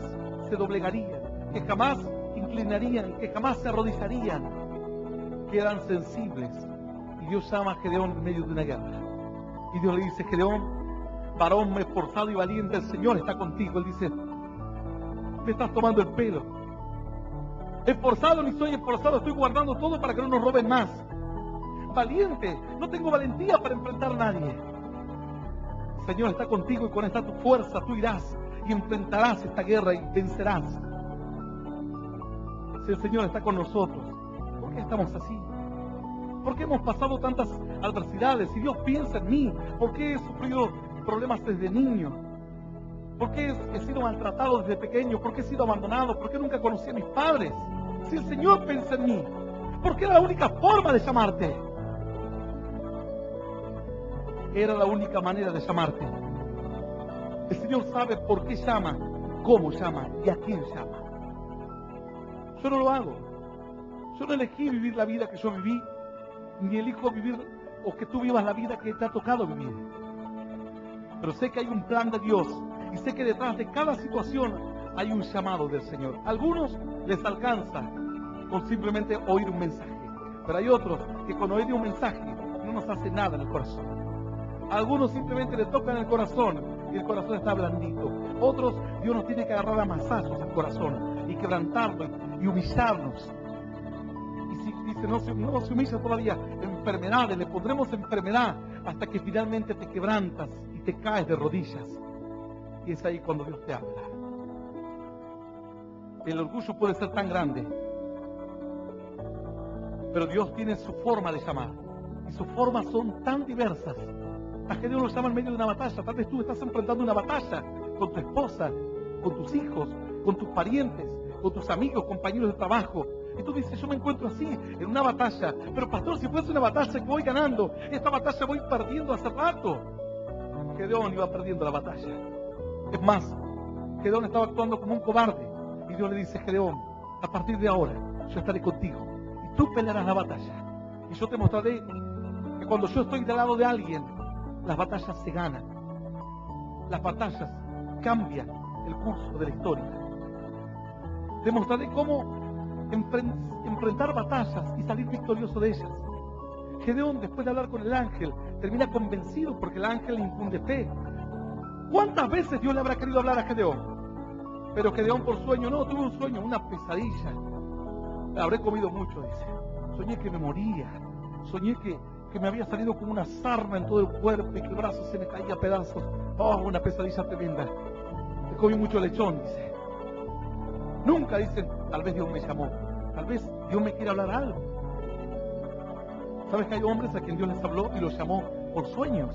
Speaker 2: se doblegarían, que jamás inclinarían, que jamás se arrodillarían, quedan sensibles. Y Dios llama a Gedeón en medio de una guerra. Y Dios le dice, Gedeón, varón esforzado y valiente, el Señor está contigo. Él dice, me estás tomando el pelo. Esforzado ni soy esforzado, estoy guardando todo para que no nos roben más. Valiente, no tengo valentía para enfrentar a nadie. El Señor está contigo y con esta tu fuerza tú irás y enfrentarás esta guerra y vencerás. Si el Señor está con nosotros, ¿por qué estamos así? ¿Por qué hemos pasado tantas adversidades? Si Dios piensa en mí, ¿por qué he sufrido problemas desde niño? ¿Por qué he sido maltratado desde pequeño? ¿Por qué he sido abandonado? ¿Por qué nunca conocí a mis padres? Si el Señor piensa en mí, ¿por qué era la única forma de llamarte? Era la única manera de llamarte. El Señor sabe por qué llama, cómo llama y a quién llama. Yo no lo hago. Yo no elegí vivir la vida que yo viví, ni elijo vivir o que tú vivas la vida que te ha tocado vivir. Pero sé que hay un plan de Dios y sé que detrás de cada situación hay un llamado del Señor. A algunos les alcanza con simplemente oír un mensaje, pero hay otros que con oír un mensaje no nos hace nada en el corazón. A algunos simplemente les tocan el corazón y el corazón está blandito. Otros, Dios nos tiene que agarrar a masazos al corazón y quebrantarlo y humillarnos. Y si dice, no se humilla todavía, enfermedades, le pondremos enfermedad hasta que finalmente te quebrantas y te caes de rodillas. Y es ahí cuando Dios te habla. El orgullo puede ser tan grande, pero Dios tiene su forma de llamar. Y sus formas son tan diversas. A Gedeón lo llama en medio de una batalla. Tal vez tú estás enfrentando una batalla con tu esposa, con tus hijos, con tus parientes, con tus amigos, compañeros de trabajo. Y tú dices, yo me encuentro así, en una batalla. Pero pastor, si fuese una batalla que voy ganando, esta batalla voy perdiendo hace rato. Gedeón iba perdiendo la batalla. Es más, Gedeón estaba actuando como un cobarde. Y Dios le dice, Gedeón, a partir de ahora yo estaré contigo. Y tú pelearás la batalla. Y yo te mostraré que cuando yo estoy del lado de alguien, las batallas se ganan. Las batallas cambian el curso de la historia. Te mostraré cómo enfrentar batallas y salir victorioso de ellas. Gedeón, después de hablar con el ángel, termina convencido porque el ángel le infunde fe. ¿Cuántas veces Dios le habrá querido hablar a Gedeón? Pero Gedeón por sueño, no, tuve un sueño, una pesadilla. Habré comido mucho, dice. Soñé que me moría. Soñé que me había salido como una sarna en todo el cuerpo y que el brazo se me caía a pedazos. Oh, una pesadilla tremenda. Comí mucho lechón, dice. Nunca dicen, tal vez Dios me llamó. Tal vez Dios me quiere hablar algo. ¿Sabes que hay hombres a quien Dios les habló y los llamó por sueños?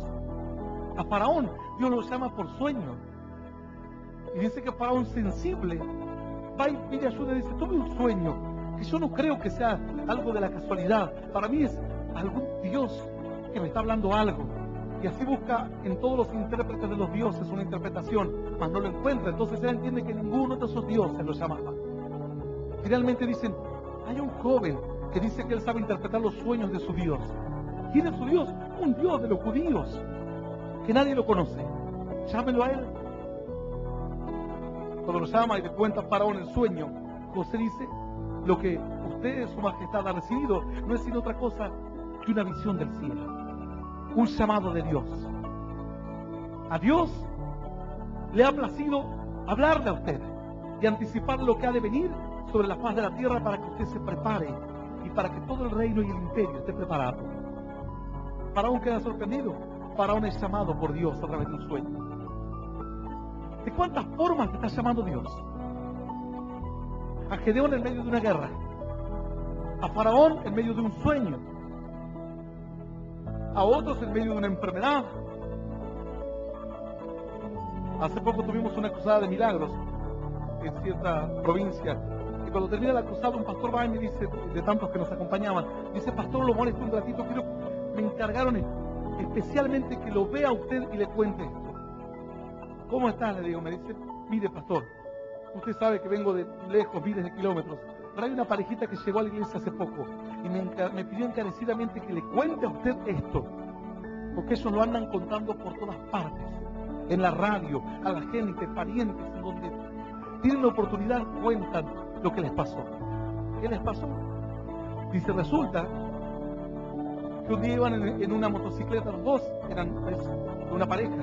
Speaker 2: A Faraón, Dios lo llama por sueños. Y dice que Faraón sensible va y pide ayuda y dice, tuve un sueño, que yo no creo que sea algo de la casualidad. Para mí es algún Dios que me está hablando algo. Y así busca en todos los intérpretes de los dioses una interpretación, mas no lo encuentra. Entonces él entiende que ninguno de esos dioses lo llamaba. Finalmente dicen, hay un joven que dice que él sabe interpretar los sueños de su Dios. ¿Quién es su Dios? Un Dios de los judíos, que nadie lo conoce. Llámelo a él. Cuando lo llama y le cuenta a Faraón el sueño, José dice, lo que usted, su majestad, ha recibido no es sino otra cosa que una visión del cielo, un llamado de Dios. A Dios le ha placido hablarle a usted y anticipar lo que ha de venir sobre la faz de la tierra para que usted se prepare y para que todo el reino y el imperio esté preparado. Faraón queda sorprendido. Faraón es llamado por Dios a través de un sueño. ¿De cuántas formas te está llamando Dios? A Gedeón en medio de una guerra, a Faraón en medio de un sueño, a otros en medio de una enfermedad. Hace poco tuvimos una cruzada de milagros en cierta provincia, y cuando termina la cruzada un pastor va y me dice, de tantos que nos acompañaban, dice, pastor, lo molesto un ratito, me encargaron especialmente que lo vea usted y le cuente esto. ¿Cómo estás? Le digo. Me dice, mire, pastor, usted sabe que vengo de lejos, miles de kilómetros, pero hay una parejita que llegó a la iglesia hace poco y me pidió encarecidamente que le cuente a usted esto, porque ellos lo andan contando por todas partes, en la radio, a la gente, parientes, en donde tienen la oportunidad, cuentan lo que les pasó. ¿Qué les pasó? Dice, resulta que un día iban en una motocicleta, los dos eran una pareja.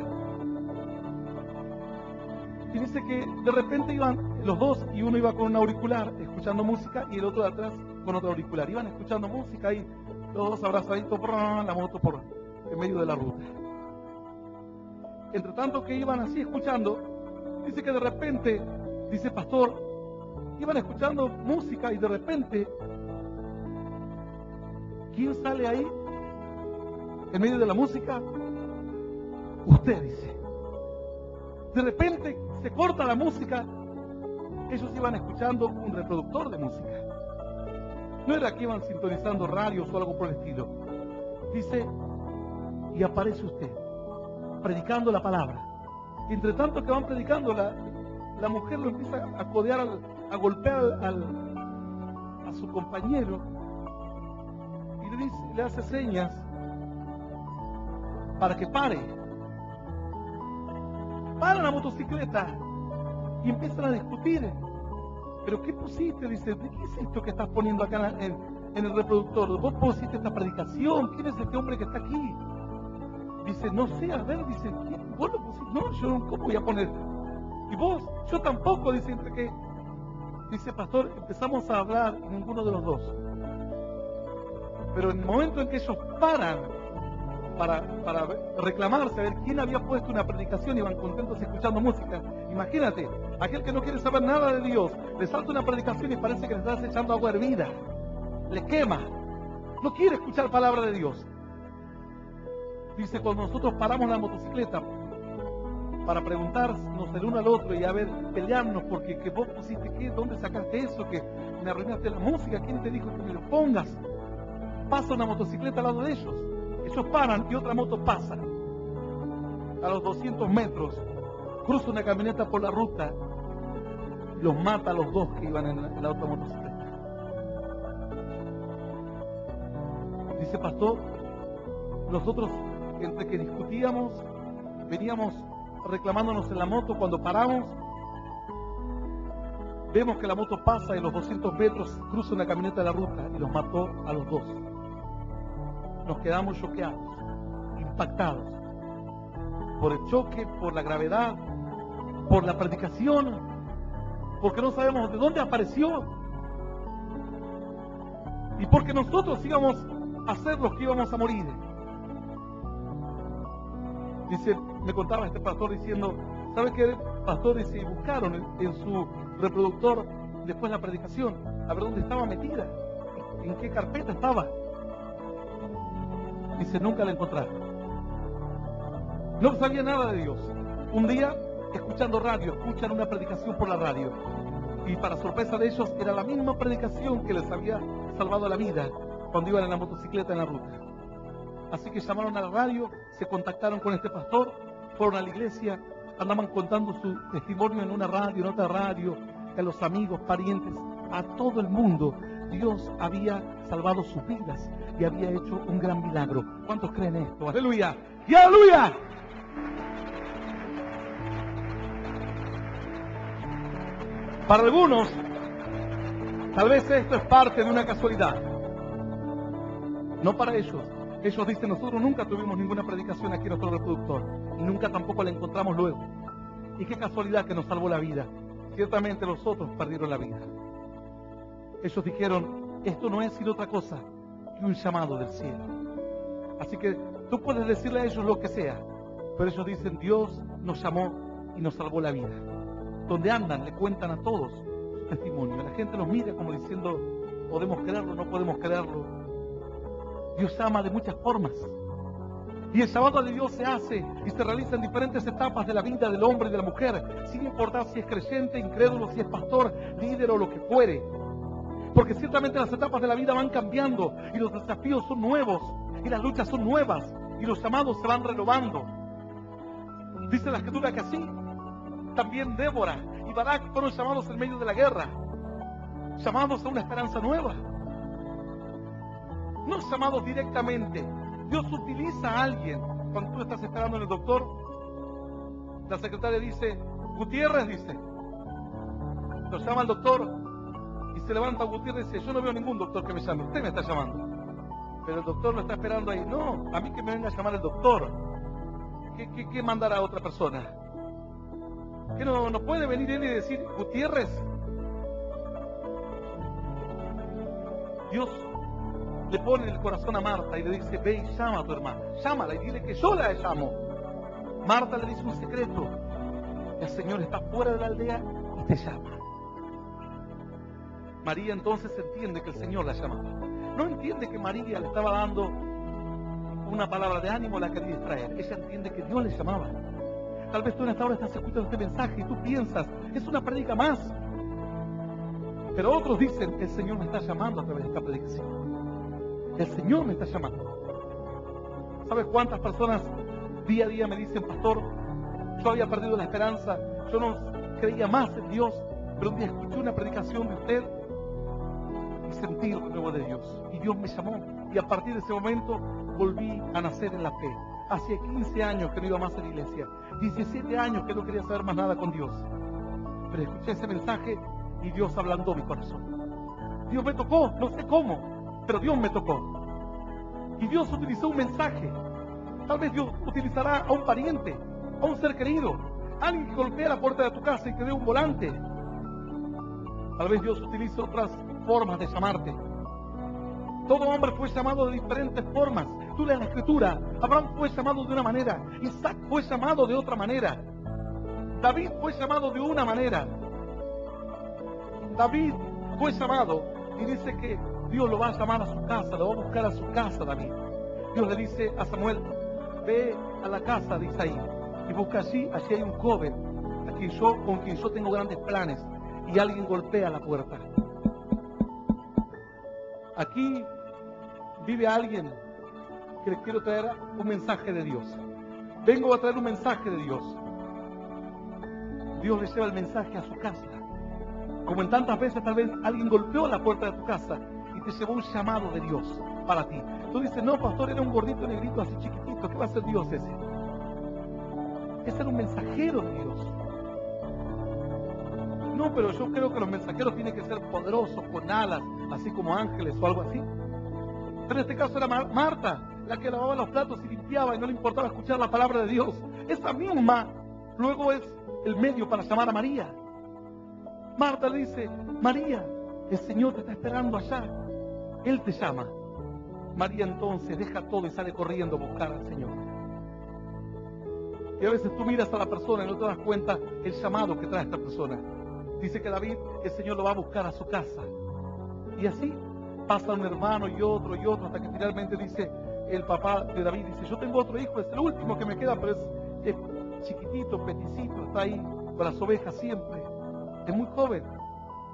Speaker 2: Y dice que de repente iban los dos y uno iba con un auricular escuchando música y el otro de atrás con otro auricular. Iban escuchando música y los dos abrazaditos, la moto por en medio de la ruta. Entre tanto que iban así escuchando, dice que de repente, dice pastor, iban escuchando música y de repente, ¿quién sale ahí en medio de la música? Usted, dice. De repente se corta la música. Ellos iban escuchando un reproductor de música. No era que iban sintonizando radios o algo por el estilo. Dice, y aparece usted, predicando la palabra. Y entre tanto que van predicando, la mujer lo empieza a codear, a golpear a su compañero. Y le hace señas para que pare. Para la motocicleta y empiezan a discutir. ¿Pero qué pusiste? Dice, ¿qué es esto que estás poniendo acá en el reproductor? ¿Vos pusiste esta predicación? ¿Quién es este hombre que está aquí? Dice, no sé, a ver, dice, ¿vos lo pusiste? No, yo ¿cómo voy a poner? ¿Y vos? Yo tampoco, dice, entre que... Dice, pastor, empezamos a hablar, ninguno de los dos. Pero en el momento en que ellos paran para reclamarse, a ver quién había puesto una predicación, iban contentos escuchando música. Imagínate, aquel que no quiere saber nada de Dios, le salta una predicación y parece que le estás echando agua hervida. Le quema. No quiere escuchar palabra de Dios. Dice, cuando nosotros paramos la motocicleta para preguntarnos el uno al otro y a ver, pelearnos porque que vos pusiste qué, dónde sacaste eso, que me arruinaste la música, quién te dijo que me lo pongas. Pasa una motocicleta al lado de ellos. Ellos paran y otra moto pasa. A los 200 metros, cruza una camioneta por la ruta y los mata a los dos que iban en la otra motocicleta. Dice, pastor, nosotros entre que discutíamos, veníamos reclamándonos en la moto, cuando paramos, vemos que la moto pasa y los 200 metros cruza una camioneta de la ruta y los mató a los dos. Nos quedamos choqueados, impactados por el choque, por la gravedad, por la predicación, porque no sabemos de dónde apareció y porque nosotros íbamos a ser los que íbamos a morir. Dice, me contaba este pastor diciendo, ¿sabe qué, pastor? Dice, buscaron en su reproductor después de la predicación a ver dónde estaba metida, en qué carpeta estaba. Dice, nunca la encontraron. No sabía nada de Dios. Un día, escuchando radio, escuchan una predicación por la radio. Y para sorpresa de ellos, era la misma predicación que les había salvado la vida cuando iban en la motocicleta en la ruta. Así que llamaron a la radio, se contactaron con este pastor, fueron a la iglesia, andaban contando su testimonio en una radio, en otra radio, a los amigos, parientes, a todo el mundo. Dios había salvado sus vidas y había hecho un gran milagro. ¿Cuántos creen esto? ¡Aleluya! ¡Y aleluya! Para algunos, tal vez esto es parte de una casualidad. No para ellos. Ellos dicen, nosotros nunca tuvimos ninguna predicación aquí en nuestro reproductor. Y nunca tampoco la encontramos luego. Y qué casualidad que nos salvó la vida. Ciertamente los otros perdieron la vida. Ellos dijeron, esto no es sino otra cosa que un llamado del cielo. Así que tú puedes decirle a ellos lo que sea, pero ellos dicen, Dios nos llamó y nos salvó la vida. Donde andan, le cuentan a todos su testimonio. La gente los mira como diciendo, podemos creerlo, no podemos creerlo. Dios llama de muchas formas. Y el llamado de Dios se hace y se realiza en diferentes etapas de la vida del hombre y de la mujer, sin importar si es creyente, incrédulo, si es pastor, líder o lo que fuere. Porque ciertamente las etapas de la vida van cambiando y los desafíos son nuevos y las luchas son nuevas y los llamados se van renovando. Dice la Escritura que así también Débora y Barak fueron llamados en medio de la guerra, llamados a una esperanza nueva. No llamados directamente. Dios utiliza a alguien. Cuando tú estás esperando en el doctor, la secretaria dice, Gutiérrez, dice. Lo llama el doctor y se levanta Gutiérrez y dice, yo no veo ningún doctor que me llame, usted me está llamando. Pero el doctor lo está esperando ahí. No, a mí que me venga a llamar el doctor. ¿Qué mandará a otra persona? ¿Que no puede venir él y decir, Gutiérrez? Dios le pone en el corazón a Marta y le dice, ve y llama a tu hermana, llámala y dile que yo la llamo. Marta le dice un secreto, el Señor está fuera de la aldea y te llama. María entonces entiende que el Señor la llamaba. No entiende que María le estaba dando una palabra de ánimo, la quería distraer. Ella entiende que Dios le llamaba. Tal vez tú en esta hora estás escuchando este mensaje y tú piensas, es una prédica más. Pero otros dicen, el Señor me está llamando a través de esta predicación. El Señor me está llamando. ¿Sabes cuántas personas día a día me dicen, pastor, yo había perdido la esperanza, yo no creía más en Dios, pero un día escuché una predicación de usted y sentí lo nuevo de Dios. Y Dios me llamó. Y a partir de ese momento volví a nacer en la fe. Hacía 15 años que no iba más a la iglesia. 17 años que no quería saber más nada con Dios. Pero escuché ese mensaje y Dios ablandó mi corazón. Dios me tocó, no sé cómo, pero Dios me tocó. Y Dios utilizó un mensaje. Tal vez Dios utilizará a un pariente, a un ser querido, alguien que golpea la puerta de tu casa y te dé un volante. Tal vez Dios utilice otras formas de llamarte. Todo hombre fue llamado de diferentes formas. Tú lees la Escritura. Abraham fue llamado de una manera. Isaac fue llamado de otra manera. David fue llamado de una manera. David fue llamado y dice que Dios lo va a llamar a su casa, lo va a buscar a su casa, David. Dios le dice a Samuel, ve a la casa de Isaí y busca allí hay un joven con quien yo tengo grandes planes. Y alguien golpea la puerta. Aquí vive alguien que le quiero traer un mensaje de Dios. Vengo a traer un mensaje de Dios. Dios le lleva el mensaje a su casa. Como en tantas veces tal vez alguien golpeó la puerta de tu casa y te llevó un llamado de Dios para ti. Tú dices, no, pastor, era un gordito negrito así chiquitito. ¿Qué va a ser Dios ese? Ese era un mensajero de Dios. No, pero yo creo que los mensajeros tienen que ser poderosos, con alas, así como ángeles o algo así. Pero en este caso era Marta. la que lavaba los platos y limpiaba y no le importaba escuchar la palabra de Dios. Esa misma luego es el medio para llamar a María. Marta le dice, María, el Señor te está esperando allá. Él te llama. María entonces deja todo y sale corriendo a buscar al Señor. Y a veces tú miras a la persona y no te das cuenta el llamado que trae esta persona. Dice que David, el Señor lo va a buscar a su casa. Y así pasa un hermano y otro, hasta que finalmente dice, el papá de David dice, yo tengo otro hijo, es el último que me queda, pero es chiquitito, peticito, está ahí con las ovejas siempre. Es muy joven.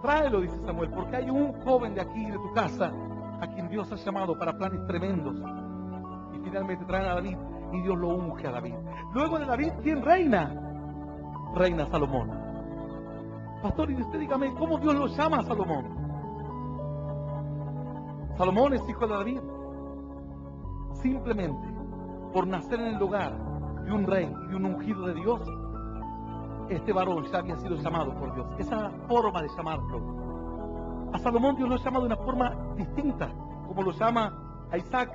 Speaker 2: Tráelo, dice Samuel, porque hay un joven de aquí, de tu casa, a quien Dios ha llamado para planes tremendos. Y finalmente traen a David y Dios lo unge a David. Luego de David, ¿quién reina? Reina Salomón. Pastor, y usted dígame, ¿cómo Dios lo llama a Salomón? Salomón es hijo de David. Simplemente por nacer en el hogar de un rey y un ungido de Dios, este varón ya había sido llamado por Dios. Esa es la forma de llamarlo. A Salomón Dios lo llama de una forma distinta, como lo llama a Isaac.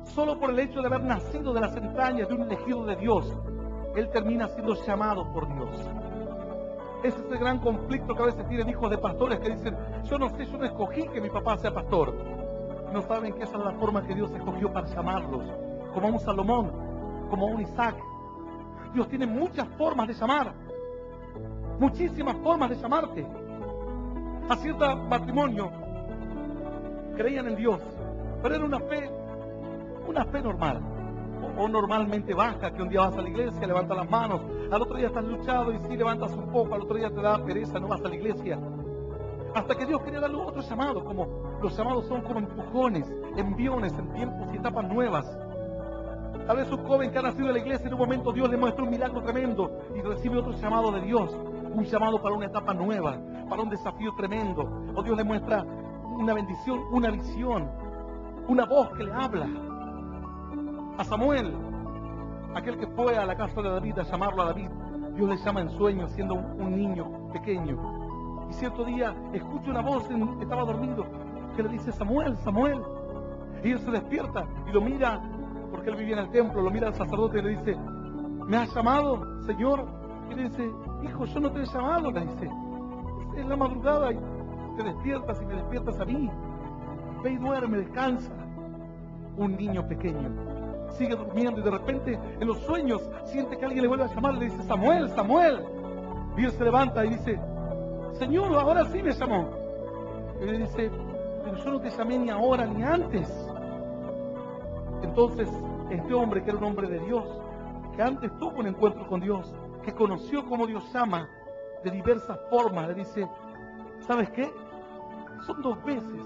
Speaker 2: Solo por el hecho de haber nacido de las entrañas de un elegido de Dios, él termina siendo llamado por Dios. Ese es el gran conflicto que a veces tienen hijos de pastores que dicen, yo no sé, yo no escogí que mi papá sea pastor. No saben que esa es la forma que Dios escogió para llamarlos, como a un Salomón, como a un Isaac. Dios tiene muchas formas de llamar, muchísimas formas de llamarte. A cierto matrimonio creían en Dios, pero era una fe normal, o normalmente baja, que un día vas a la iglesia, levantas las manos, al otro día estás luchado y sí levantas un poco, al otro día te da pereza, no vas a la iglesia. Hasta que Dios quería darle otro llamado, como los llamados son como empujones, enviones en tiempos y etapas nuevas. Tal vez un joven que ha nacido en la iglesia, en un momento Dios le muestra un milagro tremendo y recibe otro llamado de Dios, un llamado para una etapa nueva, para un desafío tremendo. O Dios le muestra una bendición, una visión, una voz que le habla. A Samuel, aquel que fue a la casa de David a llamarlo a David, Dios le llama en sueños siendo un niño pequeño. Y cierto día escucha una voz, estaba dormido, que le dice, Samuel, Samuel. Y él se despierta y lo mira, porque él vivía en el templo, lo mira al sacerdote y le dice, ¿me has llamado, Señor? Y le dice, hijo, yo no te he llamado, le dice. Es la madrugada y te despiertas y me despiertas a mí. Ve y duerme, descansa. Un niño pequeño sigue durmiendo y de repente en los sueños siente que alguien le vuelve a llamar, le dice, Samuel, Samuel. Y él se levanta y dice, Señor, ahora sí me llamó. Y le dice, pero yo no te llamé ni ahora ni antes. Entonces este hombre, que era un hombre de Dios, que antes tuvo un encuentro con Dios, que conoció cómo Dios llama de diversas formas, le dice, ¿sabes qué? Son 2 veces.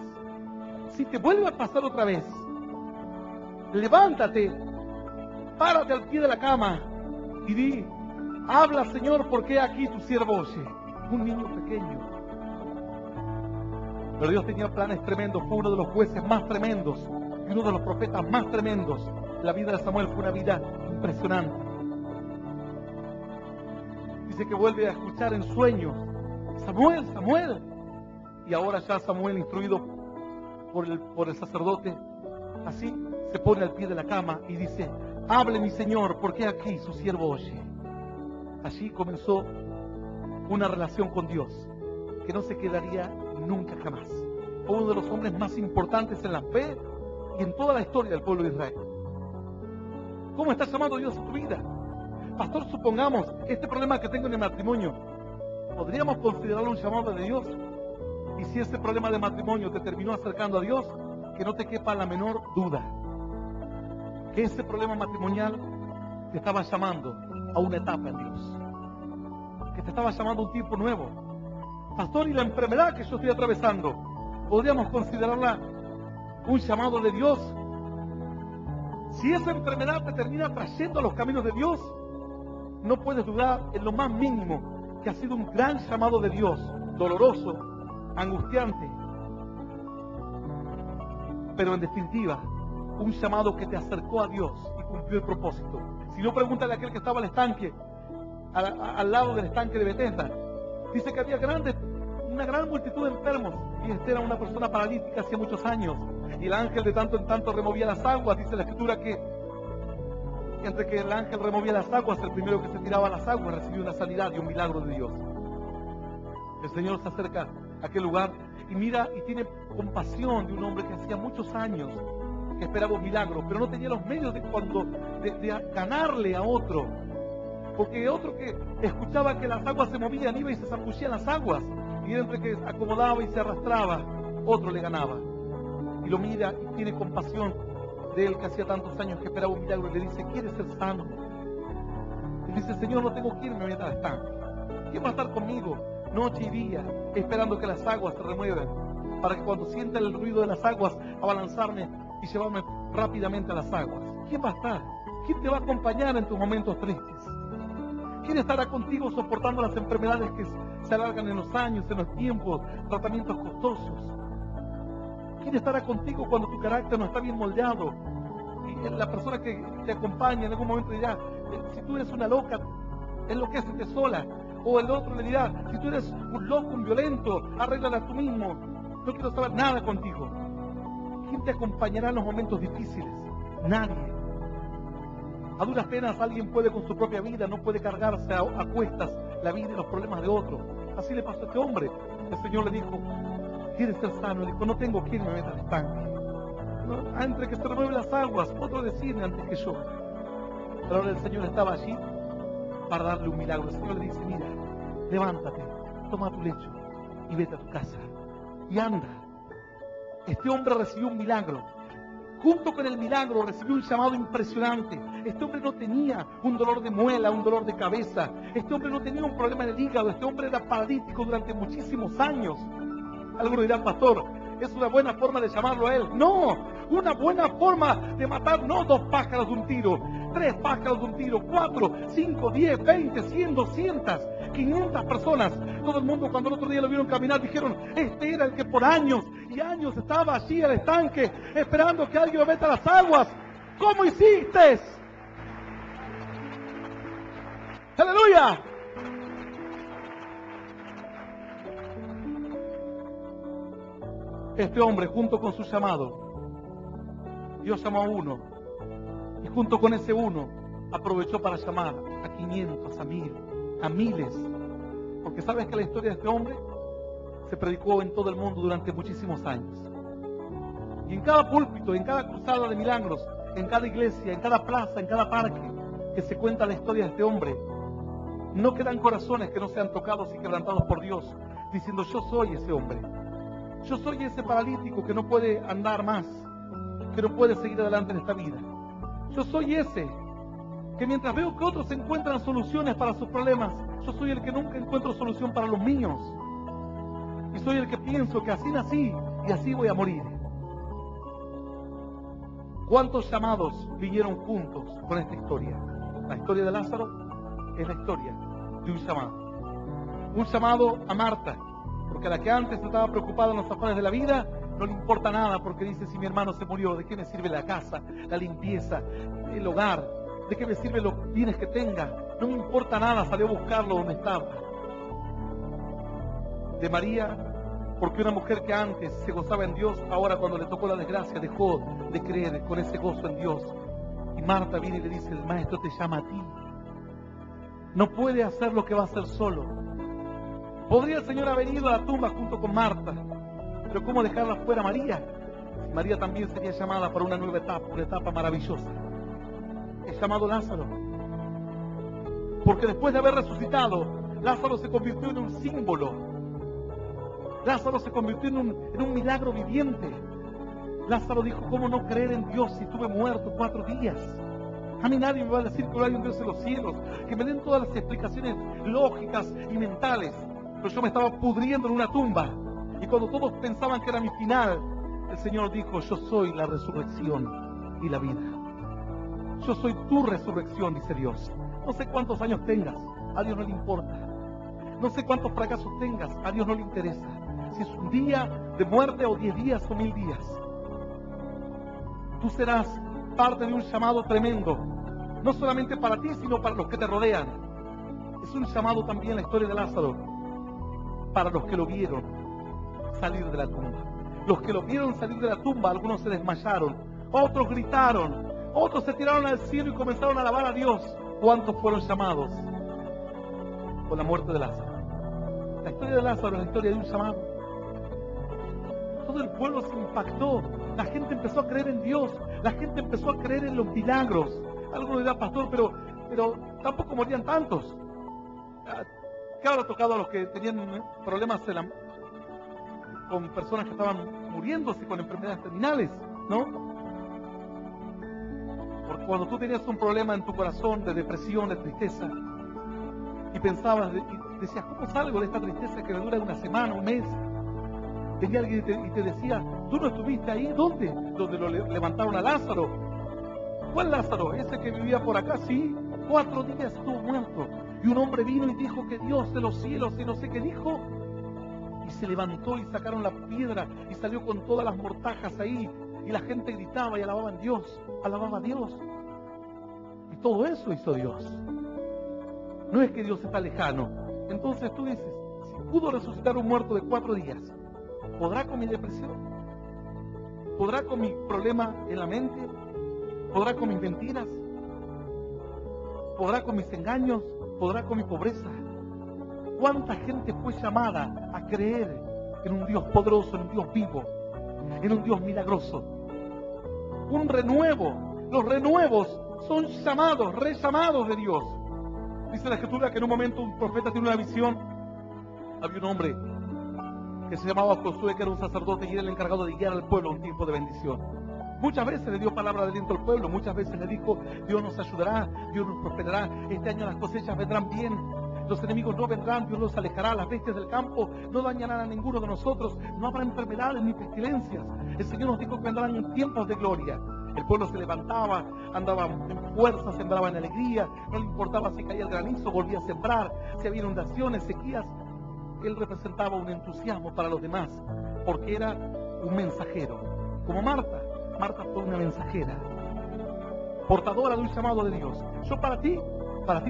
Speaker 2: Si te vuelve a pasar otra vez, levántate, párate al pie de la cama y di, habla, Señor, porque aquí tu siervo oye. Un niño pequeño. Pero Dios tenía planes tremendos, fue uno de los jueces más tremendos y uno de los profetas más tremendos. La vida de Samuel fue una vida impresionante. Dice que vuelve a escuchar en sueños, Samuel, Samuel. Y ahora ya Samuel, instruido por el sacerdote, así se pone al pie de la cama y dice, hable mi Señor, porque aquí su siervo oye. Allí comenzó una relación con Dios que no se quedaría nunca jamás. Fue uno de los hombres más importantes en la fe y en toda la historia del pueblo de Israel. ¿Cómo está llamando Dios a tu vida? Pastor, supongamos este problema que tengo en el matrimonio, ¿podríamos considerarlo un llamado de Dios? Y si ese problema de matrimonio te terminó acercando a Dios, que no te quepa la menor duda que ese problema matrimonial te estaba llamando a una etapa en Dios, que te estaba llamando a un tiempo nuevo. Pastor, y la enfermedad que yo estoy atravesando, ¿podríamos considerarla un llamado de Dios? Si esa enfermedad te termina trayendo a los caminos de Dios, no puedes dudar en lo más mínimo que ha sido un gran llamado de Dios, doloroso, angustiante, pero en definitiva, un llamado que te acercó a Dios y cumplió el propósito. Si no, pregúntale a aquel que estaba al estanque, al lado del estanque de Betesda. Dice que había una gran multitud de enfermos, y esta era una persona paralítica hacía muchos años, y el ángel de tanto en tanto removía las aguas. Dice la escritura que entre que el ángel removía las aguas, el primero que se tiraba a las aguas recibió una sanidad y un milagro de Dios. El Señor se acerca a aquel lugar y mira y tiene compasión de un hombre que hacía muchos años que esperaba un milagro, pero no tenía los medios de ganarle a otro. Porque otro que escuchaba que las aguas se movían, iba y se zambullía en las aguas, y entre que acomodaba y se arrastraba, otro le ganaba. Y lo mira y tiene compasión de él que hacía tantos años que esperaba un milagro, y le dice: ¿quieres ser sano? Y dice: Señor, no tengo quien me meta al estanque. ¿Quién va a estar conmigo noche y día esperando que las aguas se remuevan, para que cuando sienta el ruido de las aguas abalanzarme y llevarme rápidamente a las aguas? ¿Quién va a estar? ¿Quién te va a acompañar en tus momentos tristes? ¿Quién estará contigo soportando las enfermedades que se alargan en los años, en los tiempos, tratamientos costosos? ¿Quién estará contigo cuando tu carácter no está bien moldeado? Y la persona que te acompaña en algún momento dirá: si tú eres una loca, enloquécete sola. O el otro le dirá: si tú eres un loco, un violento, arréglala tú mismo, no quiero saber nada contigo. ¿Quién te acompañará en los momentos difíciles? Nadie. A duras penas alguien puede con su propia vida, no puede cargarse a cuestas la vida y los problemas de otro. Así le pasó a este hombre. El Señor le dijo: ¿quieres ser sano? Le dijo: no tengo quien me meta al estanque. No, entre que se remueven las aguas, otro decirme antes que yo. Pero ahora el Señor estaba allí para darle un milagro. El Señor le dice: mira, levántate, toma tu lecho y vete a tu casa. Y anda. Este hombre recibió un milagro. Junto con el milagro recibió un llamado impresionante. Este hombre no tenía un dolor de muela, un dolor de cabeza. Este hombre no tenía un problema en el hígado. Este hombre era paralítico durante muchísimos años. Algunos dirán: pastor, ¿es una buena forma de llamarlo a él? No, una buena forma de matar no 2 pájaros de un tiro, 3 pájaros de un tiro, 4, 5, 10, 20, 100, 200, 500 personas. Todo el mundo, cuando el otro día lo vieron caminar, dijeron: este era el que por años y años estaba allí al estanque esperando que alguien lo meta a las aguas. ¿Cómo hiciste? ¡Aleluya! Este hombre, junto con su llamado, Dios llamó a uno, y junto con ese uno aprovechó para llamar a 500, a 1000, a miles. Porque sabes que la historia de este hombre se predicó en todo el mundo durante muchísimos años. Y en cada púlpito, en cada cruzada de milagros, en cada iglesia, en cada plaza, en cada parque que se cuenta la historia de este hombre, no quedan corazones que no sean tocados y quebrantados por Dios, diciendo: yo soy ese hombre. Yo soy ese paralítico que no puede andar más, que no puede seguir adelante en esta vida. Yo soy ese que mientras veo que otros encuentran soluciones para sus problemas, yo soy el que nunca encuentro solución para los míos. Y soy el que pienso que así nací y así voy a morir. ¿Cuántos llamados vinieron juntos con esta historia? La historia de Lázaro es la historia de un llamado. Un llamado a Marta, porque a la que antes estaba preocupada en los afanes de la vida, no le importa nada, porque dice: si mi hermano se murió, ¿de qué me sirve la casa, la limpieza, el hogar? ¿De qué me sirven los bienes que tenga? No me importa nada, salió a buscarlo donde estaba. De María, porque una mujer que antes se gozaba en Dios, ahora cuando le tocó la desgracia dejó de creer con ese gozo en Dios. Y Marta viene y le dice: el Maestro te llama a ti. No puede hacer lo que va a hacer solo. Podría el Señor haber ido a la tumba junto con Marta, pero ¿cómo dejarla fuera a María? María también sería llamada para una nueva etapa, una etapa maravillosa. Es llamado Lázaro, porque después de haber resucitado, Lázaro se convirtió en un símbolo. Lázaro se convirtió en un milagro viviente. Lázaro dijo: ¿cómo no creer en Dios si estuve muerto 4 días? A mí nadie me va a decir que no hay un Dios en los cielos, que me den todas las explicaciones lógicas y mentales. Pero yo me estaba pudriendo en una tumba, y cuando todos pensaban que era mi final, el Señor dijo: yo soy la resurrección y la vida. Yo soy tu resurrección, dice Dios. No sé cuántos años tengas, a Dios no le importa. No sé cuántos fracasos tengas, a Dios no le interesa. Si es un día de muerte o 10 días o 1000 días. Tú serás parte de un llamado tremendo, no solamente para ti, sino para los que te rodean. Es un llamado también la historia de Lázaro. para los que lo vieron salir de la tumba. Los que lo vieron salir de la tumba, algunos se desmayaron, otros gritaron, otros se tiraron al cielo y comenzaron a alabar a Dios. ¿Cuántos fueron llamados por la muerte de Lázaro? La historia de Lázaro es la historia de un llamado. Todo el pueblo se impactó, la gente empezó a creer en Dios, la gente empezó a creer en los milagros. Algunos dirán, pastor, pero tampoco morían tantos. ¿Qué habrá tocado a los que tenían problemas con personas que estaban muriéndose con enfermedades terminales? ¿No? Porque cuando tú tenías un problema en tu corazón de depresión, de tristeza, y pensabas, y decías, ¿cómo salgo de esta tristeza que me dura una semana, un mes? Venía alguien y te decía, ¿tú no estuviste ahí? ¿Dónde? Donde lo levantaron a Lázaro. ¿Cuál Lázaro? Ese que vivía por acá, sí. 4 días estuvo muerto. Y un hombre vino y dijo que Dios de los cielos, y no sé qué dijo, y se levantó y sacaron la piedra y salió con todas las mortajas ahí, y la gente gritaba y alababa a Dios, alababa a Dios. Y todo eso hizo Dios. No es que Dios está lejano. Entonces tú dices, si pudo resucitar un muerto de 4 días, ¿podrá con mi depresión? ¿Podrá con mi problema en la mente? ¿Podrá con mis mentiras? ¿Podrá con mis engaños? ¿Podrá con mi pobreza? ¿Cuánta gente fue llamada a creer en un Dios poderoso, en un Dios vivo, en un Dios milagroso? Un renuevo. Los renuevos son llamados, rellamados de Dios. Dice la Escritura que en un momento un profeta tiene una visión. Había un hombre que se llamaba Josué, que era un sacerdote y era el encargado de guiar al pueblo a un tiempo de bendición. Muchas veces le dio palabra de aliento al pueblo, muchas veces le dijo, Dios nos ayudará, Dios nos prosperará, este año las cosechas vendrán bien, los enemigos no vendrán, Dios los alejará, las bestias del campo no dañarán a ninguno de nosotros, no habrá enfermedades ni pestilencias, el Señor nos dijo que vendrán tiempos de gloria. El pueblo se levantaba, andaba en fuerza, sembraba en alegría, no le importaba si caía el granizo, volvía a sembrar, si había inundaciones, sequías. Él representaba un entusiasmo para los demás, porque era un mensajero, como Marta. Marta fue una mensajera, portadora de un llamado de Dios. Yo para ti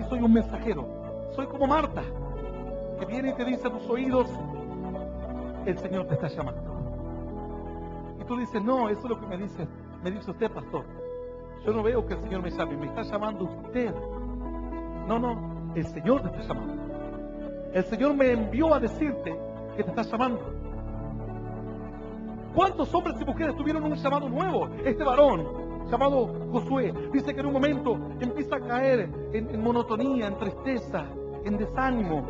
Speaker 2: soy un mensajero. Soy como Marta, que viene y te dice a tus oídos, el Señor te está llamando. Y tú dices, no, eso es lo que me dice usted, pastor. Yo no veo que el Señor me llame, me está llamando usted. No, el Señor te está llamando. El Señor me envió a decirte que te está llamando. ¿Cuántos hombres y mujeres tuvieron un llamado nuevo? Este varón, llamado Josué, dice que en un momento empieza a caer en monotonía, en tristeza, en desánimo.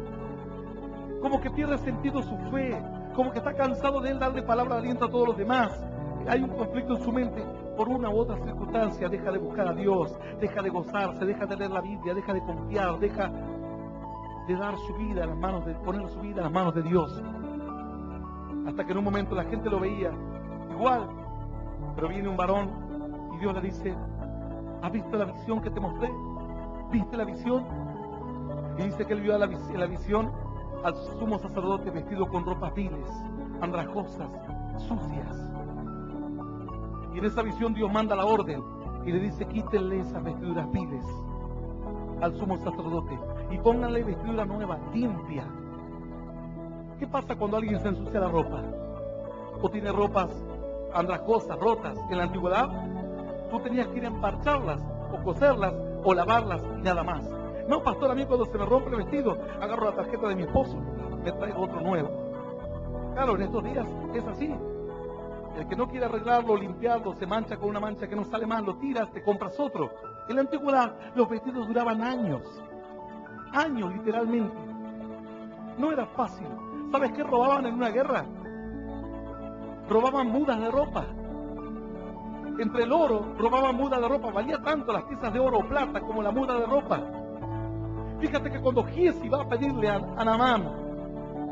Speaker 2: Como que pierde sentido su fe, como que está cansado de él darle palabra de aliento a todos los demás. Hay un conflicto en su mente. Por una u otra circunstancia deja de buscar a Dios, deja de gozarse, deja de leer la Biblia, deja de confiar, deja de dar su vida en las manos de, poner su vida en las manos de Dios. Hasta que en un momento la gente lo veía igual, pero viene un varón y Dios le dice, ¿has visto la visión que te mostré? ¿Viste la visión? Y dice que él vio en la visión al sumo sacerdote vestido con ropas viles, andrajosas, sucias. Y en esa visión Dios manda la orden y le dice, quítenle esas vestiduras viles al sumo sacerdote y pónganle vestidura nueva, limpia. ¿Qué pasa cuando alguien se ensucia la ropa? O tiene ropas andrajosas, rotas. En la antigüedad, tú tenías que ir a emparcharlas, o coserlas, o lavarlas, y nada más. No, pastor, a mí cuando se me rompe el vestido, agarro la tarjeta de mi esposo, me traigo otro nuevo. Claro, en estos días es así. El que no quiere arreglarlo, limpiarlo, se mancha con una mancha que no sale más, lo tiras, te compras otro. En la antigüedad, los vestidos duraban años. Años, literalmente. No era fácil. ¿Sabes qué robaban en una guerra? Robaban mudas de ropa. Entre el oro, robaban mudas de ropa. Valía tanto las piezas de oro o plata como la muda de ropa. Fíjate que cuando Giesi va a pedirle a Naamán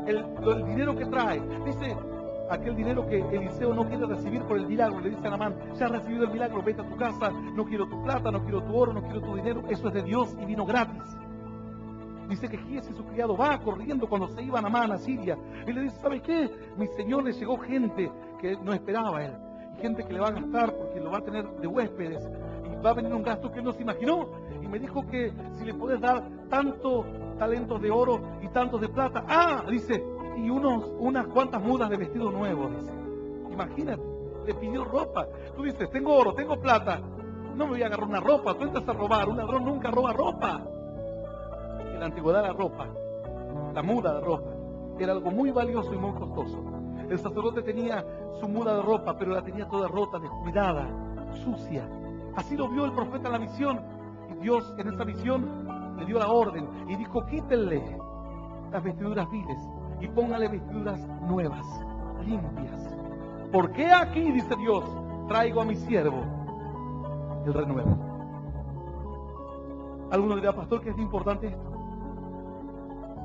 Speaker 2: el dinero que trae, dice, aquel dinero que Eliseo no quiere recibir por el milagro, le dice a Naamán, ya has recibido el milagro, vete a tu casa, no quiero tu plata, no quiero tu oro, no quiero tu dinero, eso es de Dios y vino gratis. Dice que Giesi, su criado, va corriendo cuando se iba Naamán a Siria y le dice, ¿sabes qué? Mi señor le llegó gente que no esperaba él, y gente que le va a gastar porque lo va a tener de huéspedes y va a venir un gasto que él no se imaginó, y me dijo que si le podés dar tanto talentos de oro y tantos de plata, dice, y unas cuantas mudas de vestido nuevo, dice. Imagínate, le pidió ropa. Tú dices, tengo oro, tengo plata, no me voy a agarrar una ropa. Tú entras a robar, un ladrón nunca roba ropa. En la antigüedad la ropa, la muda de ropa, era algo muy valioso y muy costoso. El sacerdote tenía su muda de ropa, pero la tenía toda rota, descuidada, sucia. Así lo vio el profeta en la visión. Y Dios en esa visión le dio la orden y dijo, quítenle las vestiduras viles y póngale vestiduras nuevas, limpias. Porque aquí, dice Dios, traigo a mi siervo el renuevo. Alguno dirá, pastor, ¿qué es importante esto?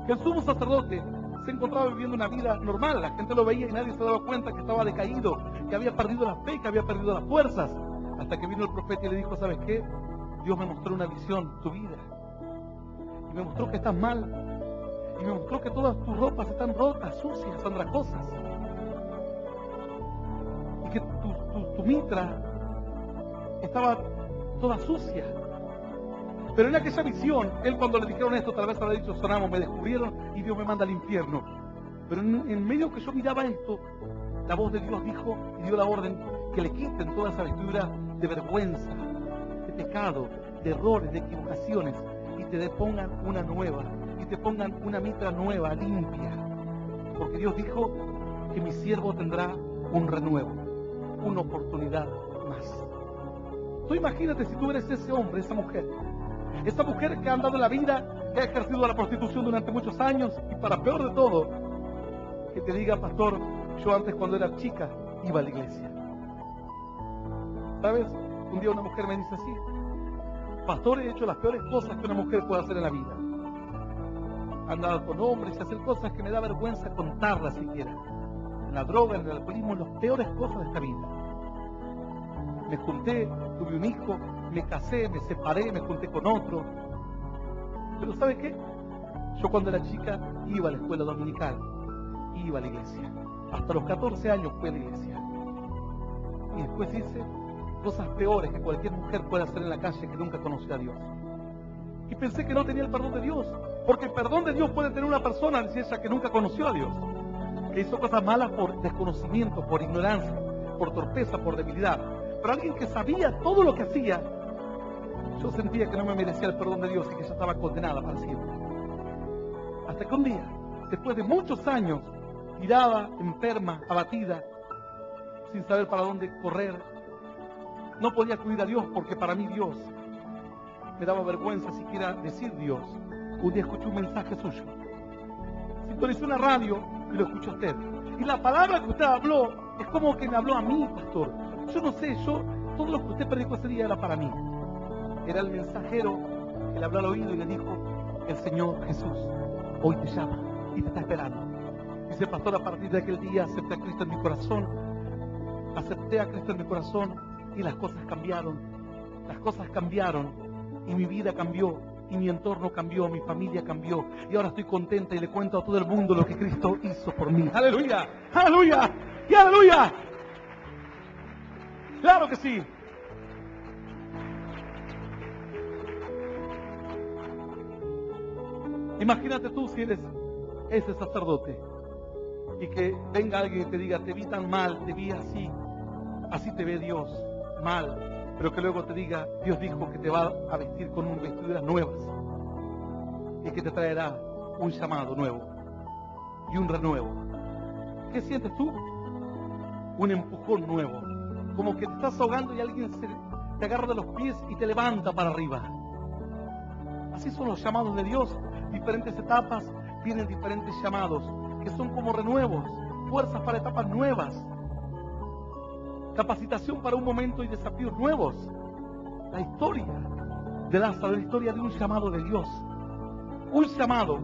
Speaker 2: Que el sumo sacerdote se encontraba viviendo una vida normal. La gente lo veía y nadie se daba cuenta que estaba decaído, que había perdido la fe, que había perdido las fuerzas. Hasta que vino el profeta y le dijo, ¿sabes qué? Dios me mostró una visión, tu vida. Y me mostró que estás mal. Y me mostró que todas tus ropas están rotas, sucias, andrajosas. Y que tu mitra estaba toda sucia. Pero en aquella visión, él cuando le dijeron esto, tal vez habrá dicho, sonamos, me descubrieron y Dios me manda al infierno. Pero en medio que yo miraba esto, la voz de Dios dijo y dio la orden que le quiten toda esa vestidura de vergüenza, de pecado, de errores, de equivocaciones, y te pongan una nueva, y te pongan una mitra nueva, limpia. Porque Dios dijo que mi siervo tendrá un renuevo, una oportunidad más. Tú imagínate si tú eres ese hombre, esa mujer que ha andado en la vida, que ha ejercido la prostitución durante muchos años, y para peor de todo, que te diga, pastor, yo antes cuando era chica iba a la iglesia. ¿Sabes? Un día una mujer me dice así, pastor, he hecho las peores cosas que una mujer puede hacer en la vida. He andado con hombres y hacer cosas que me da vergüenza contarlas siquiera. En la droga, en el alcoholismo, en las peores cosas de esta vida. Me junté, tuve un hijo, me casé, me separé, me junté con otro. Pero ¿sabe qué? Yo cuando era chica iba a la escuela dominical, iba a la iglesia. Hasta los 14 años fui a la iglesia. Y después hice cosas peores que cualquier mujer puede hacer en la calle que nunca conoció a Dios. Y pensé que no tenía el perdón de Dios, porque el perdón de Dios puede tener una persona, decía ella, que nunca conoció a Dios, que hizo cosas malas por desconocimiento, por ignorancia, por torpeza, por debilidad. Pero alguien que sabía todo lo que hacía, yo sentía que no me merecía el perdón de Dios y que ella estaba condenada para siempre. Hasta que un día, después de muchos años, tirada, enferma, abatida, sin saber para dónde correr, no podía acudir a Dios porque para mí Dios me daba vergüenza siquiera decir Dios. Un día escuché un mensaje suyo. Sintonicé una radio y lo escuchó usted. Y la palabra que usted habló es como que me habló a mí, pastor. Yo no sé, todo lo que usted predicó ese día era para mí. Era el mensajero que le habló al oído y le dijo, el Señor Jesús hoy te llama y te está esperando. Dice, pastor, a partir de aquel día acepté a Cristo en mi corazón. Acepté a Cristo en mi corazón y las cosas cambiaron. Las cosas cambiaron y mi vida cambió y mi entorno cambió, mi familia cambió. Y ahora estoy contenta y le cuento a todo el mundo lo que Cristo hizo por mí. ¡Aleluya! ¡Aleluya! ¡Y aleluya! ¡Claro que sí! Imagínate tú si eres ese sacerdote y que venga alguien y te diga, te vi tan mal, te vi así, así te ve Dios, mal, pero que luego te diga, Dios dijo que te va a vestir con unas vestiduras nuevas y que te traerá un llamado nuevo y un renuevo. ¿Qué sientes tú? Un empujón nuevo, como que te estás ahogando y alguien te agarra de los pies y te levanta para arriba. Así son los llamados de Dios. Diferentes etapas tienen diferentes llamados, que son como renuevos, fuerzas para etapas nuevas, capacitación para un momento y desafíos nuevos. La historia de Lázaro es la historia de un llamado de Dios. Un llamado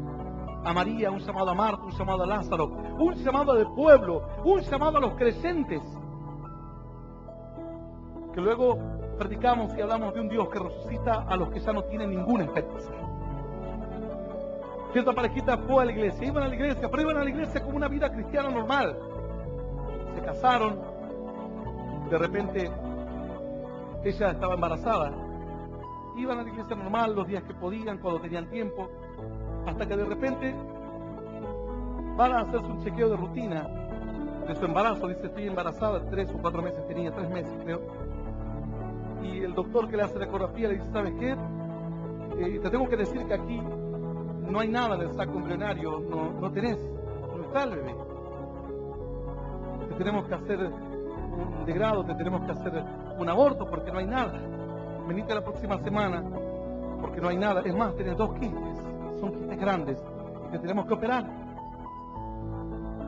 Speaker 2: a María, un llamado a Marta, un llamado a Lázaro, un llamado al pueblo, un llamado a los creyentes. Que luego predicamos y hablamos de un Dios que resucita a los que ya no tienen ninguna esperanza. Cierta parejita fue a la iglesia, iban a la iglesia, pero iban a la iglesia como una vida cristiana normal. Se casaron, de repente ella estaba embarazada. Iban a la iglesia normal los días que podían, cuando tenían tiempo, hasta que de repente van a hacerse un chequeo de rutina de su embarazo. Dice, estoy embarazada, 3 o 4 meses tenía, 3 meses creo. Y el doctor que le hace la ecografía le dice, ¿sabes qué? Te tengo que decir que aquí no hay nada del saco embrionario, no está el bebé. Te tenemos que hacer un degrado, te tenemos que hacer un aborto porque no hay nada. Venite la próxima semana porque no hay nada. Es más, tenés 2 quistes, son quistes grandes, y te tenemos que operar.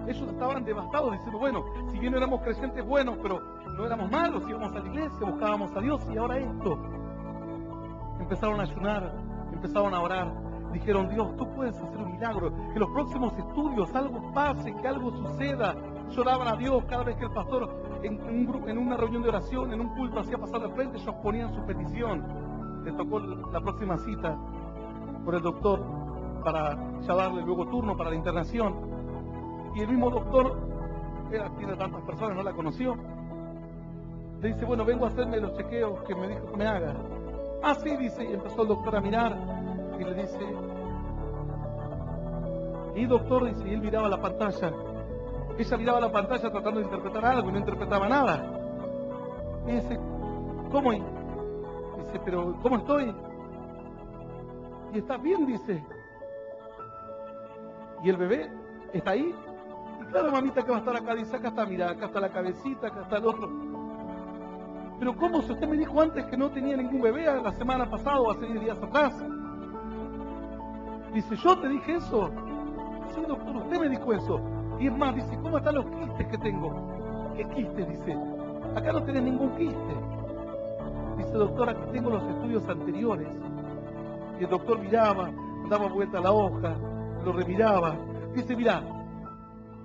Speaker 2: Ellos estaban devastados diciendo, bueno, si bien éramos creyentes buenos, pero no éramos malos, íbamos a la iglesia, buscábamos a Dios, y ahora esto. Empezaron a ayunar, empezaron a orar, dijeron, Dios, tú puedes hacer un milagro, que los próximos estudios algo pase, que algo suceda. Lloraban a Dios cada vez que el pastor en una reunión de oración, en un culto, hacía pasar al frente, ellos ponían su petición. Le tocó la próxima cita por el doctor para ya darle luego turno para la internación. Y el mismo doctor, tiene tantas personas, no la conoció, le dice, bueno, vengo a hacerme los chequeos que me dijo que me haga. Ah, sí, dice, y empezó el doctor a mirar, y le dice, y doctor, dice, y él miraba la pantalla. Ella miraba la pantalla tratando de interpretar algo y no interpretaba nada. Y dice, ¿cómo? Dice, pero ¿cómo estoy? Y está bien, dice. Y el bebé está ahí. Y claro, mamita, que va a estar acá, dice, acá está, mira, acá está la cabecita, acá está el otro. Pero ¿cómo? Si usted me dijo antes que no tenía ningún bebé la semana pasada o hace 10 días atrás. Dice, ¿yo te dije eso? Sí, doctor, usted me dijo eso. Y es más, dice, ¿cómo están los quistes que tengo? ¿Qué quistes? Dice, acá no tenés ningún quiste. Dice, doctor, aquí tengo los estudios anteriores. Y el doctor miraba, daba vuelta a la hoja, lo remiraba. Dice, mirá,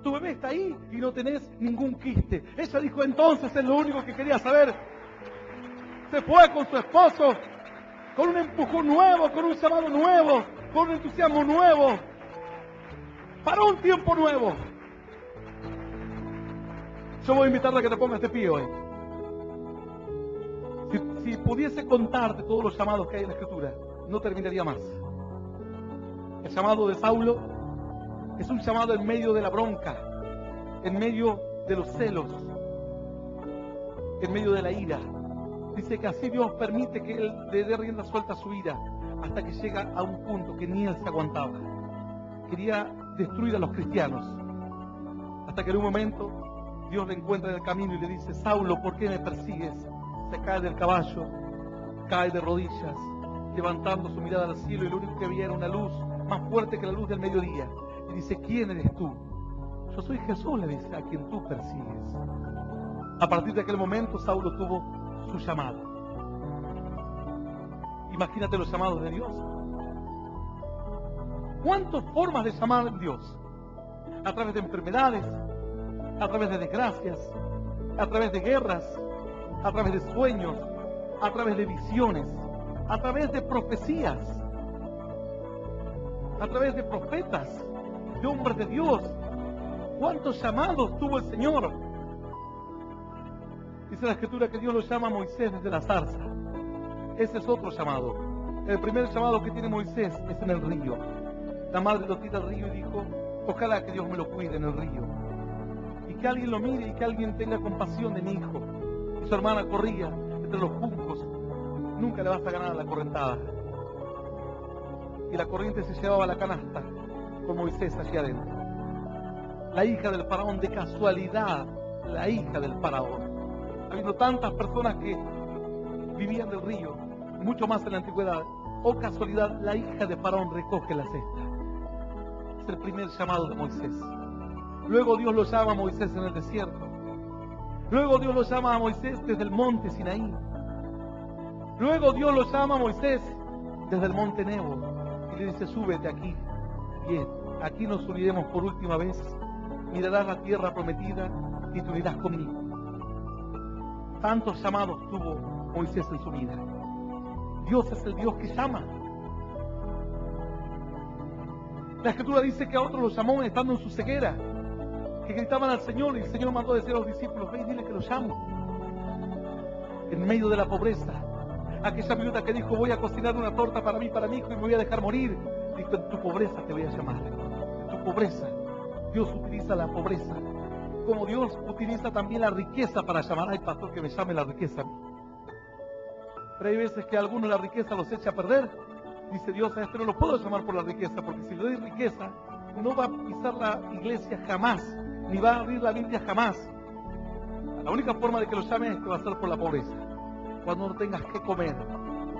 Speaker 2: tu bebé está ahí y no tenés ningún quiste. Ella dijo, entonces es lo único que quería saber. Se fue con su esposo, con un empujón nuevo, con un llamado nuevo, con un entusiasmo nuevo, para un tiempo nuevo. Yo voy a invitarle a que te pongas de pie hoy. Si pudiese contarte todos los llamados que hay en la Escritura, no terminaría más. El llamado de Saulo es un llamado en medio de la bronca, en medio de los celos, en medio de la ira. Dice que así Dios permite que él le dé rienda suelta a su ira, hasta que llega a un punto que ni él se aguantaba. Quería destruir a los cristianos, hasta que en un momento Dios le encuentra en el camino y le dice, Saulo, ¿por qué me persigues? Se cae del caballo, cae de rodillas, levantando su mirada al cielo, y lo único que veía era una luz más fuerte que la luz del mediodía. Y dice, ¿quién eres tú? Yo soy Jesús, le dice, a quien tú persigues. A partir de aquel momento, Saulo tuvo su llamado. Imagínate los llamados de Dios. ¿Cuántas formas de llamar a Dios? A través de enfermedades, a través de desgracias, a través de guerras, a través de sueños, a través de visiones, a través de profecías, a través de profetas, de hombres de Dios. ¿Cuántos llamados tuvo el Señor? Dice la Escritura que Dios lo llama a Moisés desde la zarza. Ese es otro llamado. El primer llamado que tiene Moisés es en el río. La madre lo tira al río y dijo, ojalá que Dios me lo cuide en el río. Y que alguien lo mire y que alguien tenga compasión de mi hijo. Y su hermana corría entre los juncos. Nunca le vas a ganar a la correntada. Y la corriente se llevaba la canasta con Moisés hacia adentro. La hija del faraón, de casualidad, la hija del faraón. Habiendo tantas personas que vivían del río, mucho más en la antigüedad, o casualidad, la hija de faraón recoge la cesta. Es el primer llamado de Moisés. Luego Dios lo llama a Moisés en el desierto. Luego Dios lo llama a Moisés desde el monte Sinaí. Luego Dios lo llama a Moisés desde el monte Nebo y le dice, súbete aquí. Y aquí nos uniremos por última vez. Mirarás la tierra prometida y te unirás conmigo. Tantos llamados tuvo Moisés en su vida. Dios es el Dios que llama. La Escritura dice que a otros los llamó estando en su ceguera, que gritaban al Señor, y el Señor mandó a decir a los discípulos, ve y dile que los llamo. En medio de la pobreza, aquella viuda que dijo, voy a cocinar una torta para mí, para mi hijo, y me voy a dejar morir, dijo, en tu pobreza te voy a llamar. En tu pobreza. Dios utiliza la pobreza, como Dios utiliza también la riqueza para llamar. Ay, pastor, que me llame la riqueza. Pero hay veces que a algunos la riqueza los echa a perder. Dice Dios, a este no lo puedo llamar por la riqueza, porque si le doy riqueza, no va a pisar la iglesia jamás, ni va a abrir la Biblia jamás. La única forma de que lo llame es que va a ser por la pobreza. Cuando no tengas que comer,